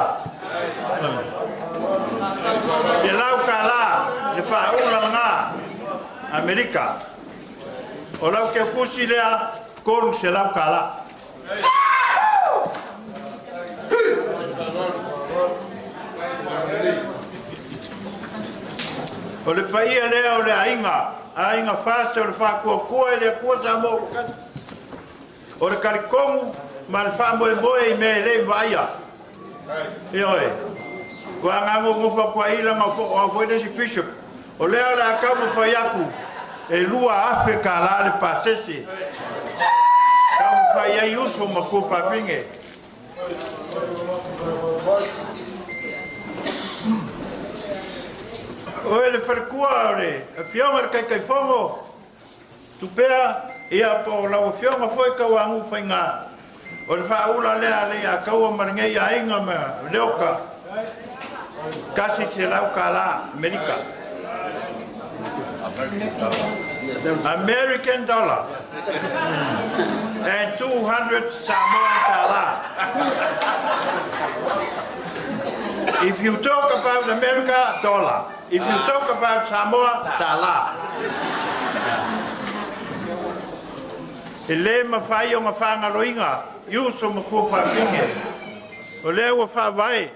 e lau kala le whaula nga Amerika o lau ke kusi lea koru se lau kala. O le paia lea o le ainga fasta o le whakua le kua sa mo kasi. O le karikongu ma le whamoe moe i me le vaia. E oe. Wa ngango ngofa kua ila ma fwede si bishop. O lea le akamu whaiaku e lua afe kala le pasese. Fai ai uso ma ko fa finge. O ele farkua ore, a fionga kai fongo. Tu pea ia po la fionga foi ka wangu fainga. O le fa ula le a ka o marnge ia inga ma leoka. Kasi se lau kala Amerika. American dollar. And 200 Samoan kala. If you talk about America, dollar. If you talk about Samoa, tala. Ele mawhai o ngā whangaloinga, iuso maku whawhinge. O leo wa whawai,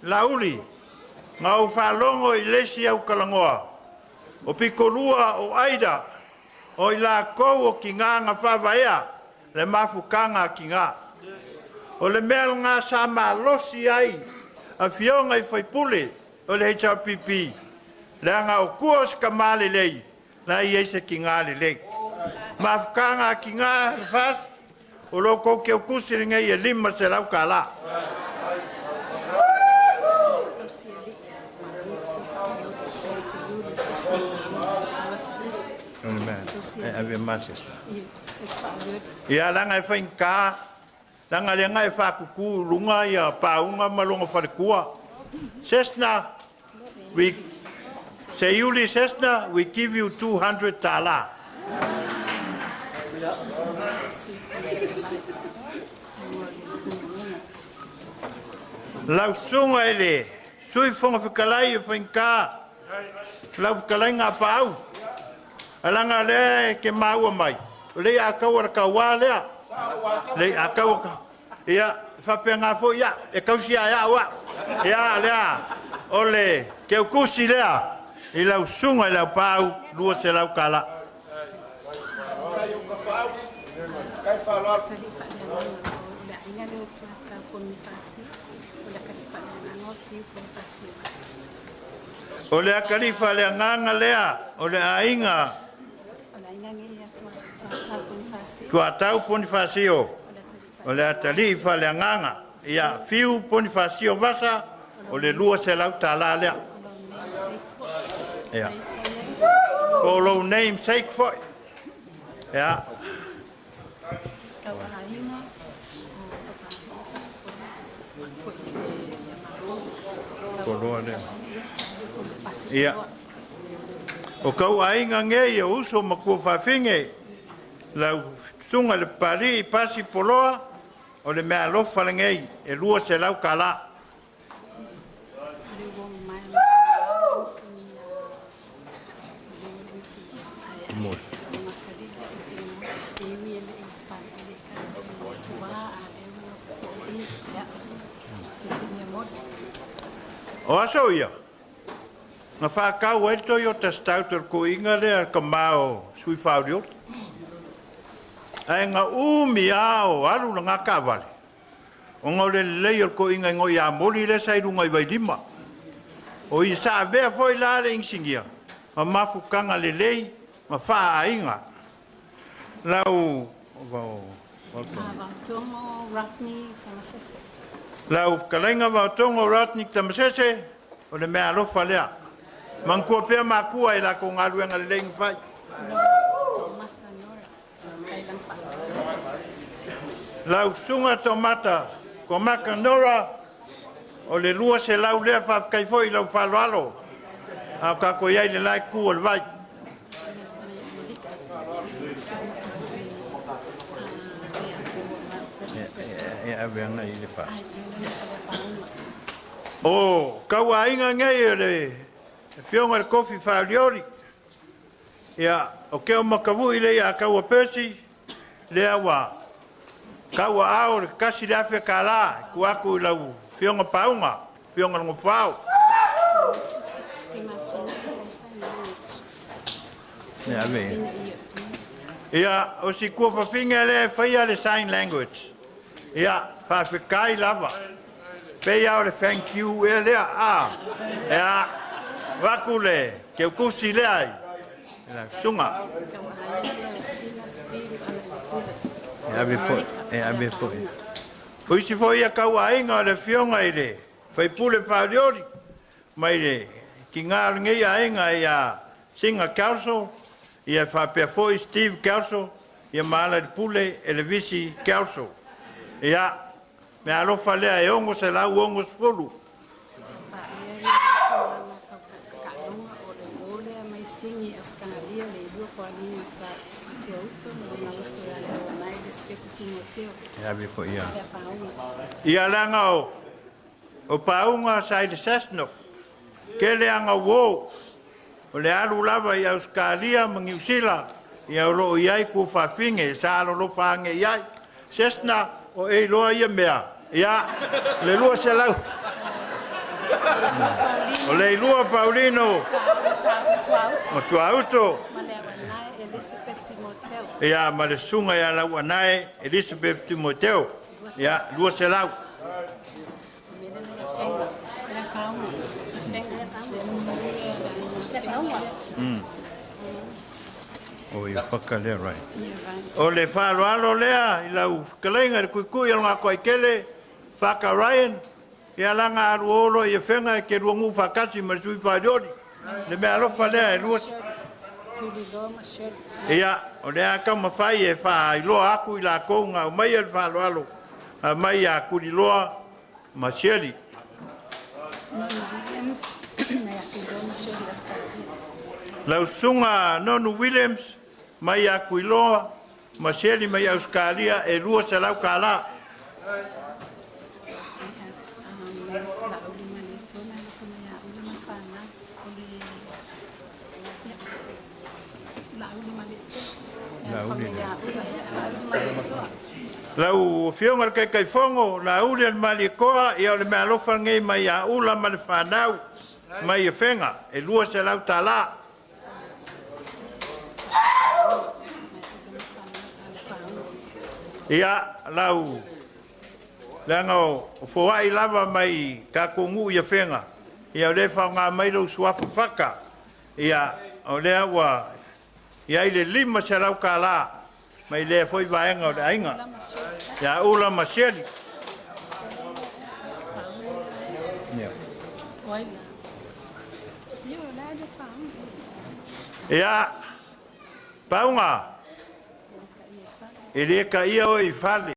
lauli, ngā u whalongo i lesi au kalangoa. O pikolua o aida, o i la kou o ki ngā whawaia, le mafukanga ki ngā. O le mea ngā sa losi ai, a fionga i whaipule, o le HRPP, Langa o kuos ka mali lei. Na i se ki ngā lei. Ma whakanga ki ngā fast. O loko ke o kusiri ngai e lima se lau ka la. Ia langa e whain kā. Langa le ngai whakuku runga ia paunga malonga wharekua. Sesna, say Yuli Sesna, we give you 200 tala. Lau sunga ele, sui fonga whikalai e whainka. Lau whikalai ngā pāu. Alanga le ke maua mai. Le a kaua kaua lea. Le a kaua. Ia, whapea ngā fo, ia, e kausia ia wa. Ia, lea, ole, ke ukusi lea. I lau sunga i lau pāu, lua se lau kala. O le akarifa le nganga lea, o le ainga. Tua tau Ponifasio. O le atalifa le nganga. Ia fiu Ponifasio vasa, o le lua se lau tala lea. Ia. O lo name sake for. Ia. Ia. O kau ainga ngei o uso makua whawhinge. Lau sunga le pari i pasi poloa. O le mea lofa le ngei. E lua se lau kala. O aso ia. Nga whakau e to i o ta stautor ko inga lea ka mao sui whaurio. Ai nga umi ao alu na ngā kāwale. O ngau le leir ko inga ngoi a moli le sairunga i wairima. O i sa vea foi la le ingsingia. Ma mafukanga le lei, ma wha a inga. Lau... Vautongo Ratni Tamasese. Lau kalainga Vautongo Ratni Tamasese, o le mea alofa lea. Mankua pia makua i la ko ngā ruenga le leing whai. Lau sunga tomata, ko maka nora, o le lua se lau lea whawkai foi lau whaloalo. Au kako iai le lai kua le vai. O, kaua inga ngai le whionga le kofi whaoliori. Ia, o keo makavu i le ia kaua persi, le awa. Kaua ao le kasi le awhia ka la, ku aku i lau whionga paunga, whionga longo whao. Ia, o si kua whawhinga le whaia le sign language. Ia, whawhikai lava. Pei au le thank you e lea a. Ia, waku le, keu kusi le ai. Sunga. Ia me foi. Poi si foi a kaua inga le whionga i le. Whai pule whaoriori. Mai le, ki ngā ringi a inga i a Singa Council. Ia whapea foi Steve Council. Ia maala le pule e le visi Council. Ia, me alofa lea e ongo se lau ongo sfolu. Ia langa o paunga sai de sasno. Ke leanga wo. O le alu lava i Australia mangiusila. Ia ro iai ku whawhinge, sa alo lo whange iai. Sesna o e loa ia mea. Ia, le lua se lau. O le lua Paulino. O tua auto. Ia, ma le sunga ia lau anae, Elizabeth Timoteo. Ia, lua se lau. O ia whakalea rai. Ia vai. O le whaaloalo lea, i lau whakalenga i kui o ngā koe kele, whaka Ryan, ia langa aru olo i a whenga e ke ruangu whakasi ma sui whaidori. Le mea alofa lea e ruas. Tuli loa ma shel. Ia, o lea kau mawhai e wha iloa aku i la kounga, o mai al whaaloalo, a mai a kuri loa ma sheli. Nonu Williams. Mai aki loa ma shel i askari. Lau sunga Nonu Williams, mai a kuiloa, ma sheli mai Australia, e rua sa lau ka la. La uli ma le tona, la kama ia uli ma whana. La uli ma le tona. La uli ma le tona. Lau whiongar kai whongo, la uli al mali koa, i au le mea lofa ngei mai a ula ma le whanau, mai e whenga, e rua sa lau ta la. Ia, lau, langa o whawai lava mai ka kongu ia whenga. Ia o le whao ngā mairo suafu whaka. Ia, o lea wa, ia i le lima sa lau ka la, mai lea whoi vaenga o le ainga. Ia ula masiari. Ia, paunga. E le ka ia o i whale,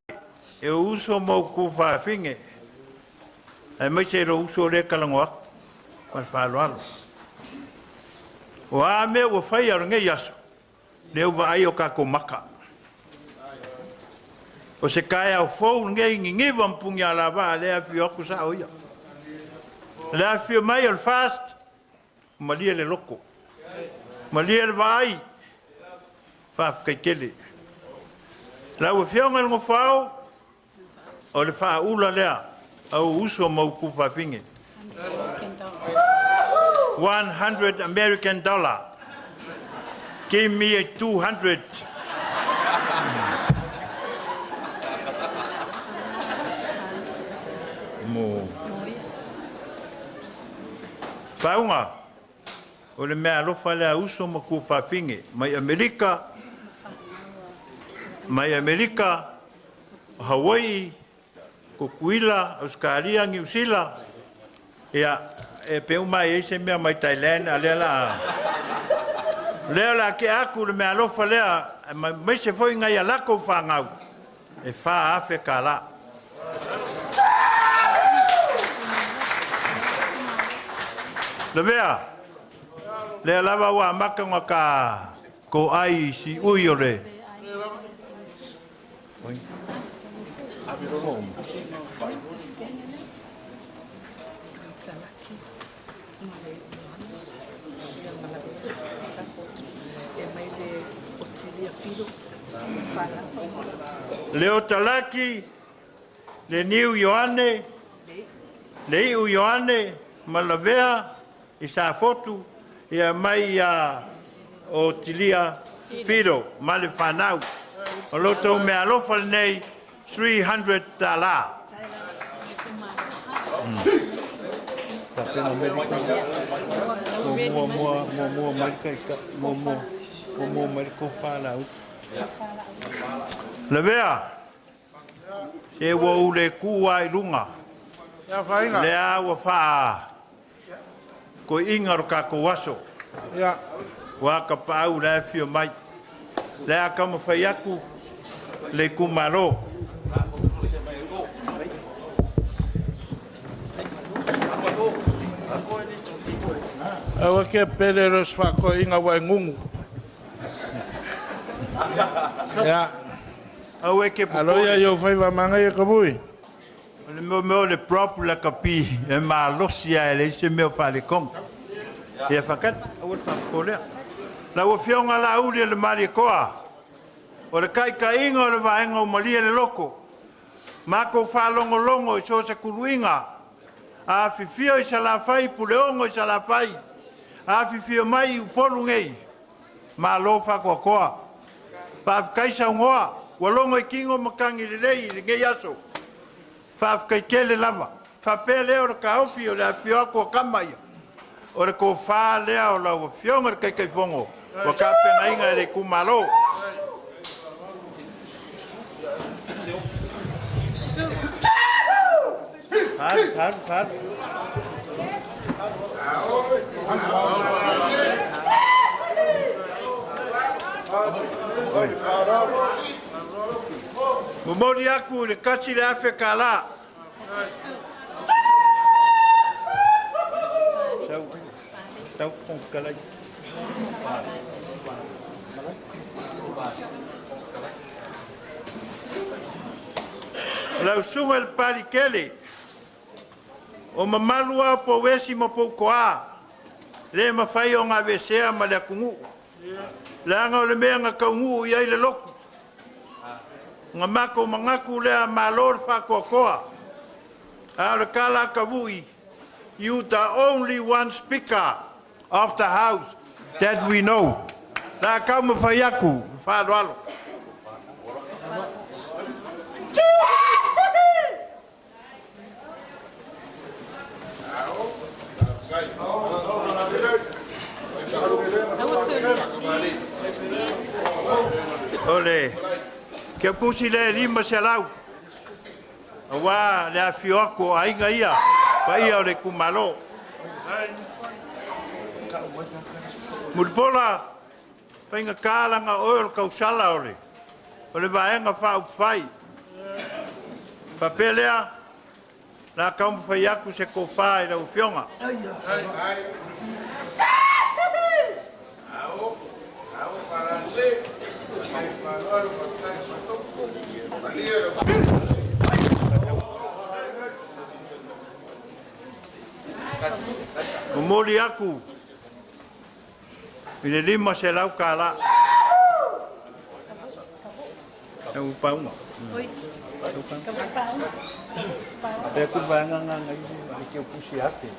e o uso mau ku whawhinge. E mai se ro uso le kalangoak, pa whaloalo. O a mea ua whai aro ngai aso, le uwa ai o kako maka. O se kai au fau ngai ngi wampungi a la wā, le a whio aku sa oia. Le a whio mai al fast, malia le loko. Malia le vai, whawhkai la ua whionga ngo whao, o le wha ula lea, au uso mau ku whawhinge. $100 American. Give me a 200. Mo. Paunga, o le mea alofa lea uso mau ku whawhinge, mai Amerika, Hawaii, Kukuila, Australia, New Zealand. Ia, e peu mai e se mea mai Thailand, a lea la. Lea la ke aku le mea alofa lea, mai se foi ngai a lako whangau. E wha afe ka la. Le mea, lea lava wa maka ngaka ko ai si ui o le. Leo talaki, le niu Ioane, le iu Ioane, malavea, i sa fotu, ia mai o tilia Fido, male whanau. O loto me alofa nei, 300 $. Le vea, se ua ule kua i lunga. Le a ua wha ko inga ka ko waso. Wa ka pau le fio mai. Le a kama whai aku le kumaro. Awa ke pere ros whako inga wai ngungu. Ya. Awe ke Alo ya yo whai wa manga e kabui. Le mo le propre la kapi e ma losia ele se me fa le kong. E fakat awe fa kole. La wo fionga la uli le mali koa. O le kai ka inga o le vaenga o malia le loko. Mako fa longo longo i so se kuluinga. A fifio i sa la fai puleongo i sa la fai. A fifio mai u polu ngei. Ma lo fa koa koa. Pa kaisa ngoa. Walongo i kingo makangi le lei le ngei aso. Fa kai kele lava. Fa pele o ka ofi o le apio ko kamaia. O le ko fa le o la fionga kai kai fongo. wa ka pe inga le ku malo har Mumodi aku le kasi le afe kala. Tau fong kala. Lau sunga el pali kele. O mamalua po wesi mo po koa. Le mafai o ngā wesea ma le kungu. Le anga o le mea ngā kaungu iai le loku. Ngā mako mangaku lea malor whakoakoa. Aore kala kavui. You the only one speaker of the house that we know. La kauma whaiaku, wharoalo. Ole. Kia kusi le lima se lau. Awa le afioako ainga ia. Pa ia o le kumalo. Mulpola. Whainga kālanga oil kausala ole. O le vaenga whau whai. Pa pelea. La kaumu whaiaku se ko whai lau fionga. Umoli aku. Ile lima se lau kala. Au paunga. Oi. Te ku vanga nga ke pusi ate.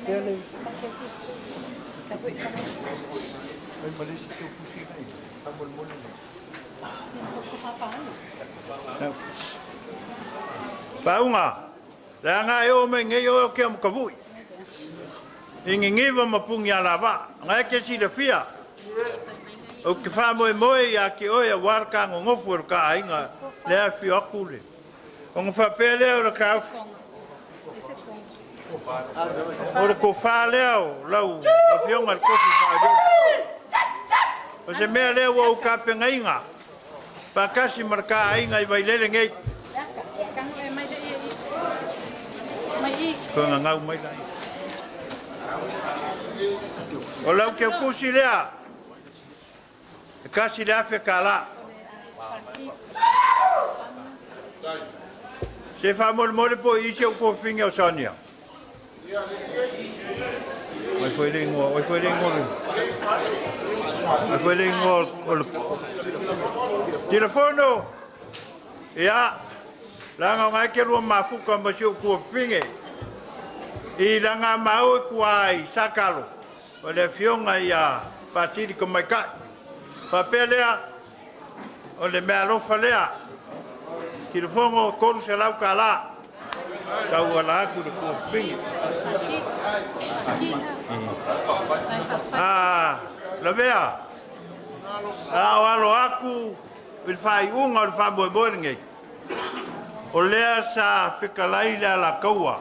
Ele. Ke pusi. Ka pui ka. Ai malisi ke pusi ai. Amol mol. Paunga. La nga yo me ngeyo ke am kavui. Ingingiva mapungi alava. Nga ke si le fia. O ke wha moe moe ya ke oia warka ngofu ka ainga. Lea fi akule. O ngā whapele o le kau. O le ko wha leo lau. O fionga le kofi wha. O se mea leo o ka penga inga. Pakasi marka ainga I wailele ngei. Ko ngā ngau mai lai. O lau ke kusi lea. Kasi lea fe kala. Se fa mol po isi o ko finga o sonia. Mai foi lengo. Mai foi lengo. Telefono. Ya. Langa ngai ke ro mafuka ma si o ko finga. I langa mau ku ai sakalo. O le fionga ia pasiri ko mai ka. Fa pelea. O le mea lofa lea. Ki le fongo koru se lau ka la. Kau ala aku de ko fingi. La vea. Alo aku. Il fai unga o fa boi boi ngei. O lea sa whikalai lea la kaua.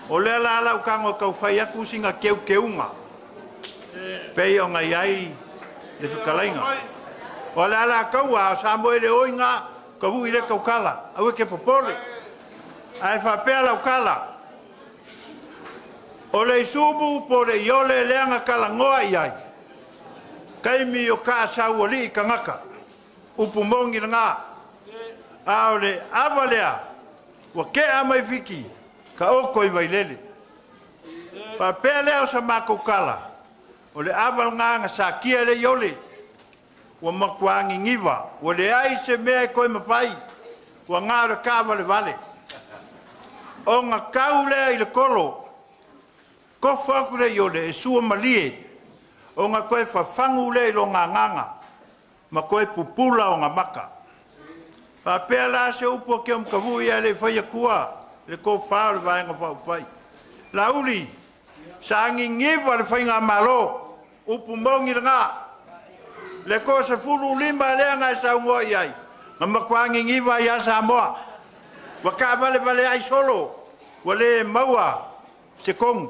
O lea la lau kango kau fai aku singa keu keunga. Pei o ngai ai le whikalainga. O lea la kaua sa moe le oinga. Kavu ile kaukala, awe ke popole. Ai fa pe la kala. O le subu po le yole leanga kala ngoa iai. Kai mi o ka sa wali kangaka. Upu mongi nga. Aole avalea. Wa ke amai fiki. Ka oko I vailele. Pa pe le o sa makukala. O le aval nga sa kia le yole. Wa makuangi ngiva, wa le ai se mea koe mawhai, wa ngāra kāwa le vale. O ngā kau lea I le kolo, ko whaku le yole e sua malie, o ngā koe whawhangu le ilo ngā nganga, ma koe pupula o ngā maka. Pa pēr la se upo ke kavu ia le whaia kua, le ko whao le vaenga whau whai. La uli, sa angi ngiva le whainga malo, upu maungi nga. Le ko se fulu lima le nga sa mo yai. Ngama kwangi ngiva ya Samoa. Waka vale ai solo. Wale maua se kong.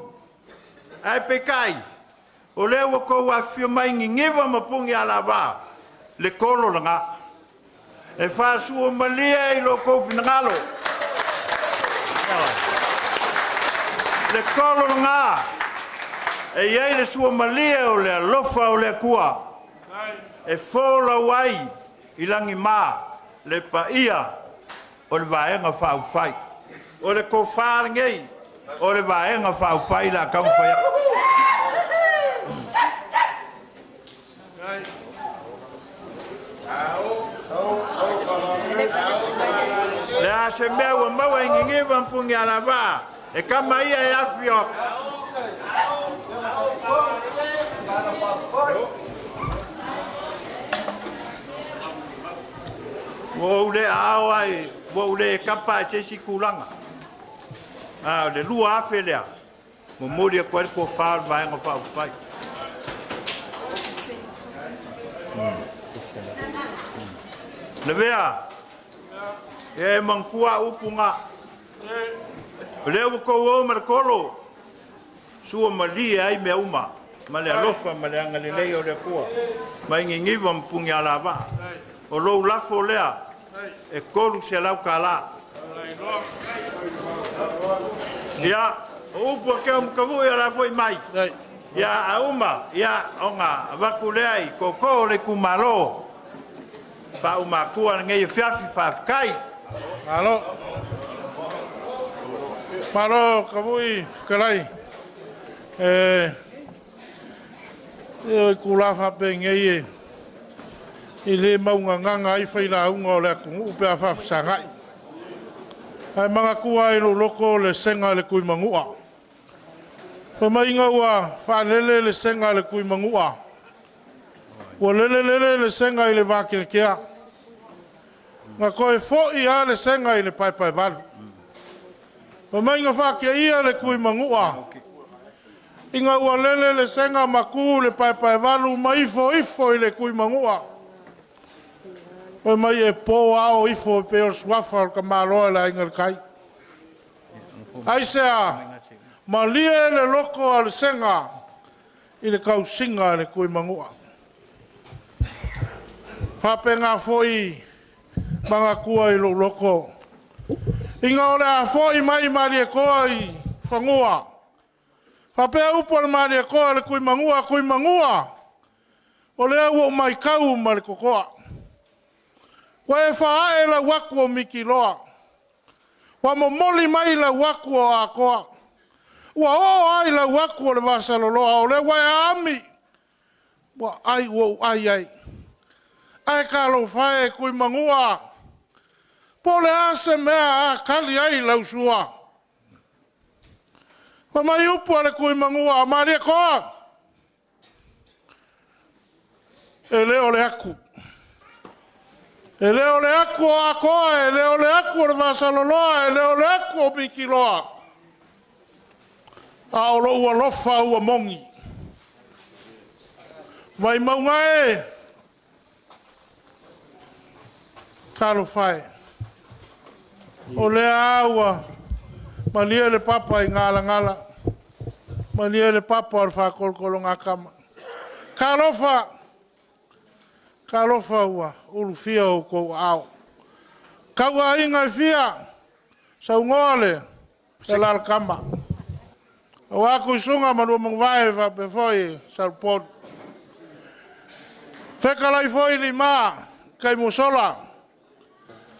Ai pekai. O le wako wa fio mai ngiva mapungi ala va. Le kolo nga. E fa suo malia I lo ko finangalo. Le kolo nga. E iei le sua malia o le alofa o le kua. E fola wai I langi mā le paia o le vaenga whau whai. O le ko whārangei o le vaenga whau whai la kau whai. Le a se mea ua maua ingi wampungi ala wā. E kama ia e awhio. Wo le awai, wo le kapa e tesi kulanga. Le lua afe lea. Mo mori a koe ko whār vaenga whau whai. Le vea. E mangkua upunga. Le uko o markolo. Sua malia ai mea uma. Ma le alofa, ma le angalelei o le kua. Ma ingi ngiva mpungi ala wā. O lou lafo lea. E kolu se lau ka la. Ia, o upu a keo mkavu ia la foi mai. Ia a uma, ia onga waku lea I koko le kumalo. Pa uma kua ngei fiafi whafkai. Malo. Malo kavui kalai. E kulafa pe ngei I le maunga nganga I whaila unga o le kungu upe a whafsangai. Ai mga kua I lo loko le senga le kui mangua. Pa mainga ua whanele le senga le kui mangua. Ua lele le senga I le wakina kia. Nga koe fo'i a le senga I le pai walu. Pa mainga whakia ia le kui mangua. Inga ua lele le senga maku le pai walu ma ifo I le kui mangua. O mai e pō ao ifo pe o swafa o ka māloa la inga kai. Ai sea, ma lia le loko a le senga I le kausinga le kui mangua. Whape ngā foi mga kua I lo loko. Inga o le a foi mai mari e koa I whangua. Whape a upo le mari e koa le kui mangua. O le au o mai kau ma le kokoa. Wa e whae la waku o miki loa. Wa momoli mai la waku o a koa. Wa o ai la waku o le vasalo loa. O le wa e ami. Wa ai wo ai. Ai ka lo whae kui mangua. Po le ase mea a kali ai la usua. Wa mai upu ale kui mangua. Maria koa. E leo le aku. E leo le aku o a koa, e leo le aku o le vasalo loa, e leo le aku o miki loa. A o lo ua lofa ua mongi. Vaimauga e. Kalo whae. O le aua. Malia le papa I ngala. Malia le papa o le whakolkolo ngā kama. Kalofa. Kalofa ua, ulu fia o kou au. Kaua inga fia, sa ungole, sa lalkama. O aku isunga manua mangwae va befoi sa pod. Fekalai foi li ma, kai musola.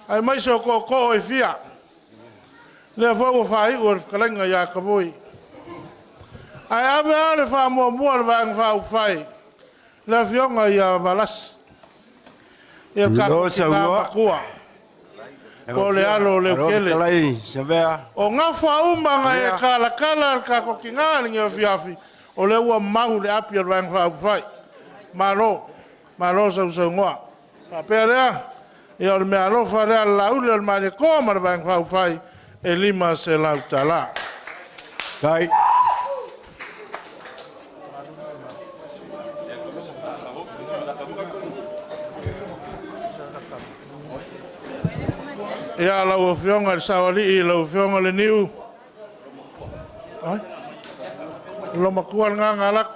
Ai mai se o ko e fia. Le foi o fai o kalenga ya kavoi. Ai ave ale fa mo le va ngfa fai. Le fionga ya valas. E ka kua. O le alo le kele. O ngā whaumanga e kala ka kokinga ni o fiafi. O le ua mau le api al vang whai. Malo sa ngoa. Sa pēr ea. E o le mea alofa rea laule al mani koa ma le vang whai. E lima se lau tala. Kai. Ia lau fionga le sawali lau fionga le niu. Ai. Lo makuan nga ngalak.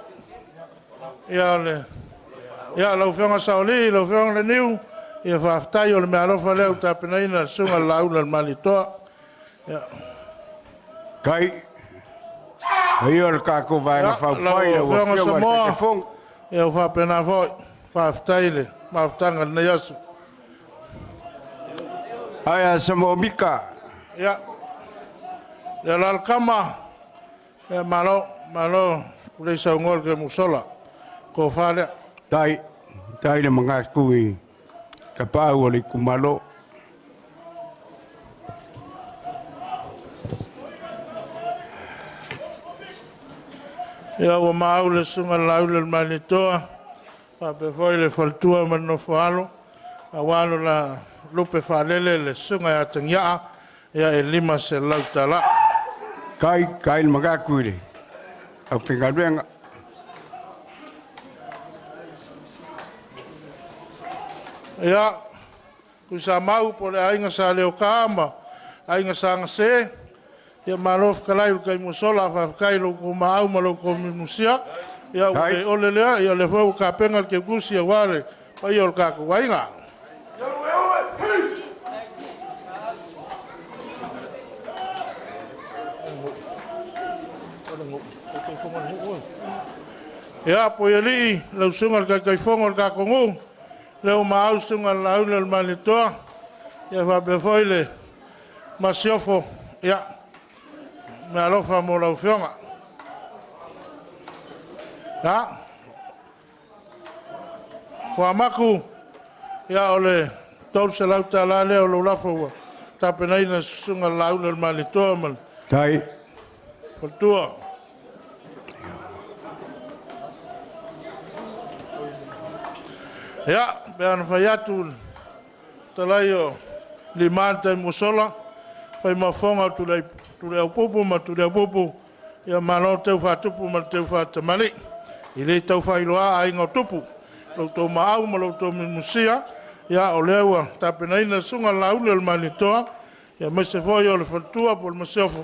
Ia lau fionga sawali lau fionga le niu. Ia whaftai o le mea rofa leo tapenaina sunga laula le malitoa. Ia. Kai. Ia o le kako vai na whaupai le ua fionga le fong. Ia whapena foi. Whaftai le. Maftanga le yasu. Ai sa mo mika. Ya. Ya lalkama. Ya malo kule sa ngol ke musola. Ko fale. Tai le mga kui. Kapau o le kumalo. Ya wa mau le sunga laule le malitoa. Pa pe foi le faltua man no falo. Awalo la lupe falele le sunga ya tangia ya e lima se lautala. Kai le mga kui. Au fingaruenga. Ya, kusa mau po le ainga sa leo kama, ainga sa ngase, ya malof kalai kai musola fa kai lo ko mau malo ko musia, ya ole le ya le fo ka penga ke kusia wale, pa yo ka ko ainga. Ya po yeli, lo sungal kai fongal ka ko ngu. Leo mau sunga laula le malitoa ia va be foile masiofo ia me alofa mo la fionga ya wa maku ia ole tol se lauta la leo lo lafo ta penaina sunga laula le malitoa mal Tai fortua ya bean fayatul talayo limanta musola fai mafonga tulai popo ma tulai popo ya malo te fatupu ma te fatamali ile tau fai loa ai ngotupu lo to mau ma lo to musia ya olewa tapenaina sunga laule le malitoa ya mese foi o le fatua por masofo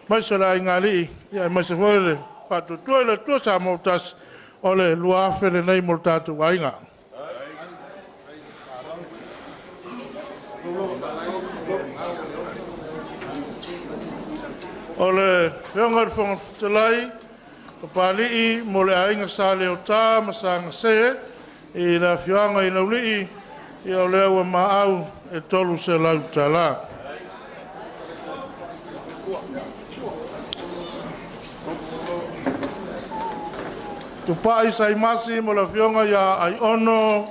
mese la ingali ya mese foi le fatu tu le tu sa motas ole lua fele nei moltatu wainga. Ole fiongar fong telai pali I mo le ainga sa le ota masanga se I la fionga I la uli I ole wa maau e tolu se la utala tu pai sai masi mo la fionga ya ai ono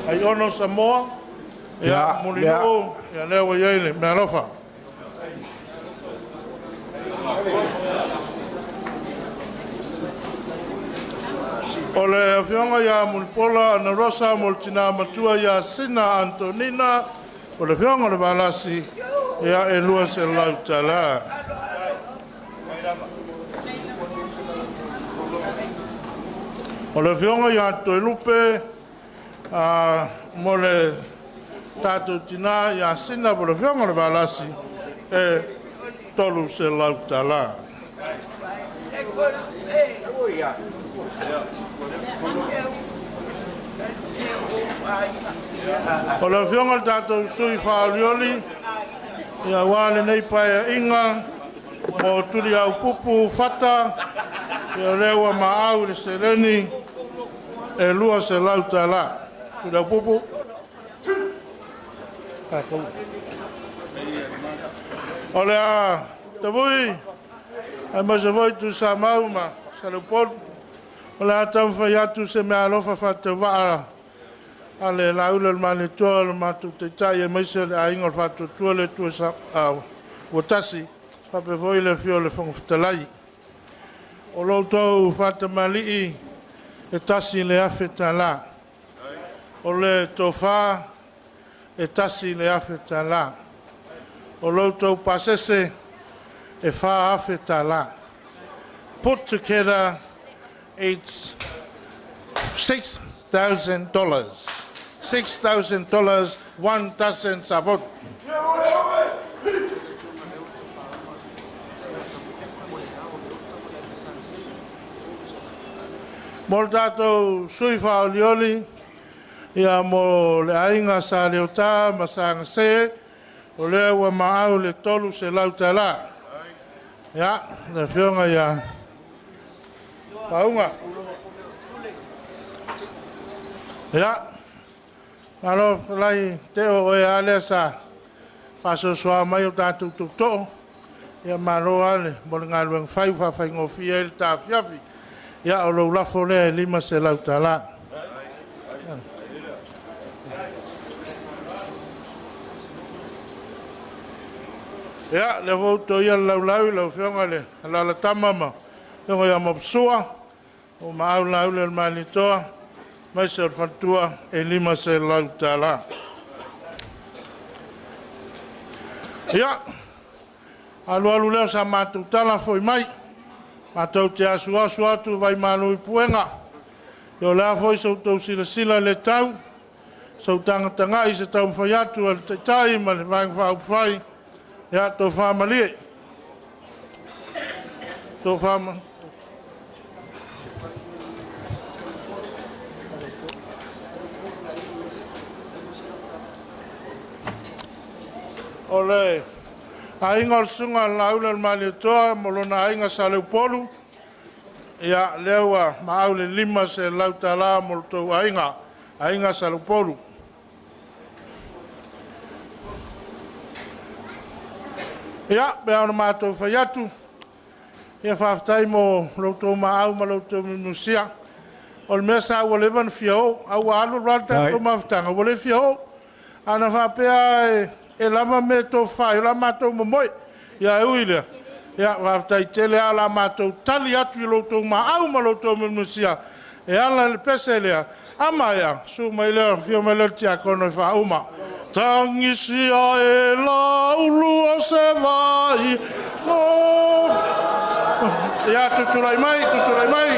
ai ono Samoa ya mulino ya leo yele mealofa ole fionga ya mulpola na rosa multina matua ya sina Antonina ole fionga le valasi ya elua se lautala ole fionga ya toilupe mole tato tina ya sina por fionga le valasi e tolu se lautala o le fionga tato sui faalioli ya wale nei paia inga mo tuli au pupu fata ya lewa maau le sereni e lua se lautala tuli au pupu ole a te vui a ma se voi tu sa mauma sa le pol ole a tam fa ya tu se me alofa fa te va ale la ule mane tol ma tu te tai me se a ingol fa tu le tu sa a wotasi fa pe voi le fio le fong ftalai o lo to fa te mali e tasi le afeta la ole to fa e tasi le afeta la o loutou pasese e fa afeta la put together it's $6,000. $6,000, 1 dozen savot. Mo tātou sui whaolioli, ia mo le ainga sa leo tā, ma sa ngase, o lea ua maau le tolu se lauta la. Ia, le whionga ia. Paunga. Ia. Malo, lai, te o e ale sa, paso soa mai o tātou tuto, ia malo ale, mo le ngā lueng whai ngofia el tā fiafi. Ia o lo lafo le lima se lauta la. Ia le voto ia lau lau whionga le la tamama. Whionga ia mopsua o maau lau le manitoa mai se orfantua e lima se lauta la. Ia alu leo sa mātou tala foi mai. Mātou te asu atu Vaimauga puenga. Yo lea foi sau tau sila le tau. Sau tanga i se tau mwhai atu al te tai ma le vang whau whai. Ia tō whamalie. Tō whama. Ole. Ainga o sunga laula mali toa molona ainga sa leupolu. Ia leua maau le lima se lauta la molto ainga sa leupolu. Ia bea ona mātou whai atu. Ia whaftai mo lauto maau ma lauto minusia. O le mea sa ua levan fiao. Au alu rata o mawhtanga. Ua le fiao. Ana whapea e lava me tō whai, la mātou mamoi, ia e uilea. Ia, whaftai tele a la mātou tali atu i lotou maau ma lotou minusia. E ala le pese lea, ama ia, su mai lea, fio mai lea tia kono i whauma. Tangisia e la ulua se vai, ia, tuturai mai, tuturai mai.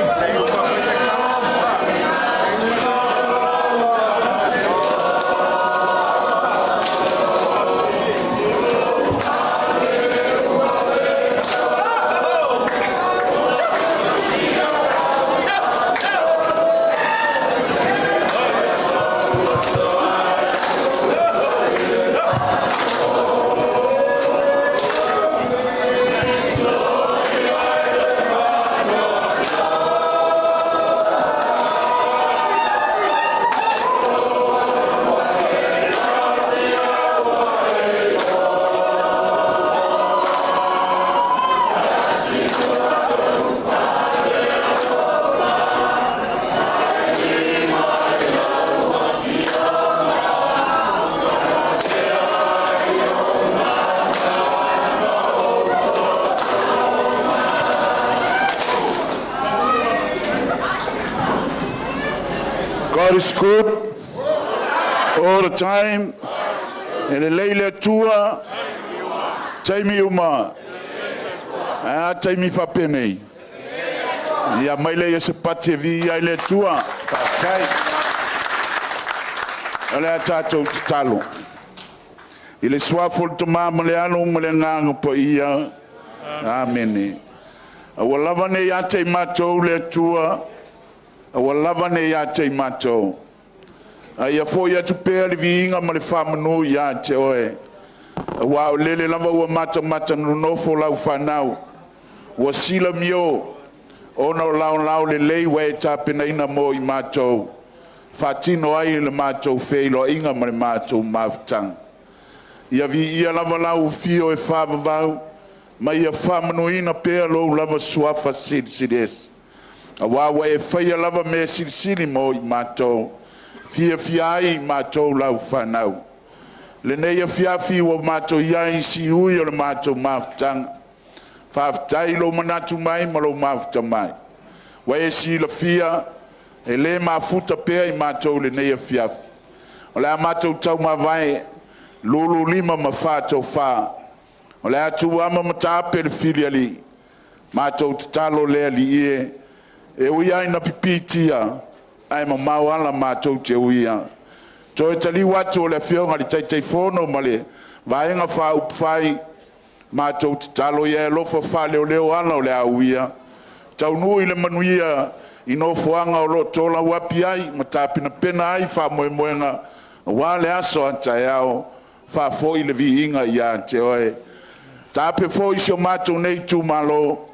God is good all the time. Ele leile tua, taimi uma, taimi whapenei. Ia maile ia se pate vi ia ele tua, kai. Ole a tātou te talo. Ile swafol to mama le alo mo le nganga po ia. Amen. Awa lava ne ia te matou le tua. Awa lava ne ia te matou. Ia fo ia tu pea le viinga ma le whamanu ia te oe. Awa o lele lava ua mata no nofo lau whanau. Ua sila mio. Ona o lau le lei wei tāpena ina mo i matou. Fatino ai le matou feilo inga ma le matou maftang. Ia vi ia lava lau fio e whavavau. Ma ia whamanu ina pea lou lava suafa sides. Awa e whaia lava me silisili mo i matou. Fia ai matou lau whanau. Le neia fiafi wa matou iai si hui o le matou maftang. Whaftai lo manatu mai ma lo mafta mai. Wa e si la fia e le mafuta pea i matou le neia fiafi. O le a matou tau mawai lulu lima ma whātou whā. O le atu ama matape le fili ali. Matou tatalo le ali e. E ui ai na pipitia. ai mau ala mātou te uia. Toi tali watu o le whionga li tai fono male, vaenga wha upwhai, mātou te talo ia lofa wha leo ana o le auia. Tau nui le manuia i no fuanga o lo tola wapi ai, ma tāpina pena ai wha moenga, wā le aso anta eao, wha foi le vi inga ia te oe. Tāpe foi si o mātou nei tū malo,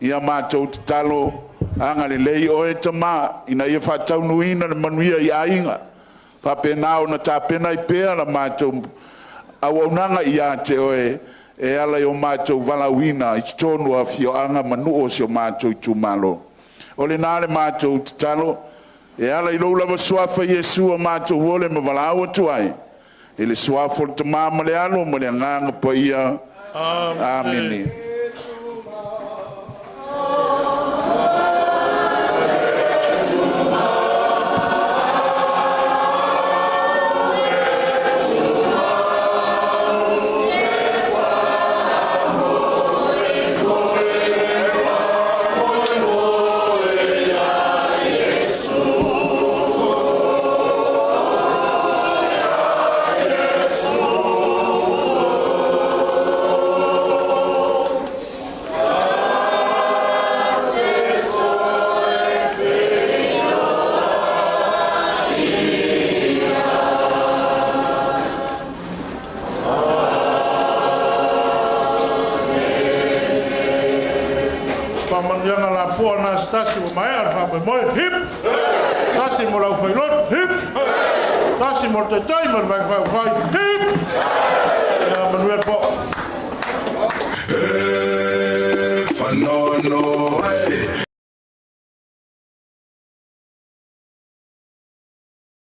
ia mātou te talo, anga le lei oe ta mā, ina ia wha tau nuina le manuia i ainga. Pape nao na tāpena i pēa la mātou, awaunanga ia te oe, e ala i o mātou walawina, i tonu a fio anga manu o si o mātou i tū malo. O le nāle mātou te talo, e ala i loula wa suafa Yesu a mātou wole ma walao atu ai. E le suafa le tamama le alo ma le nganga pa ia. Amen. Tasi mo mai alfa mo moi hip tasi mo lau fai lot hip tasi mo te tai mo vai fai hip ya manuel po fanono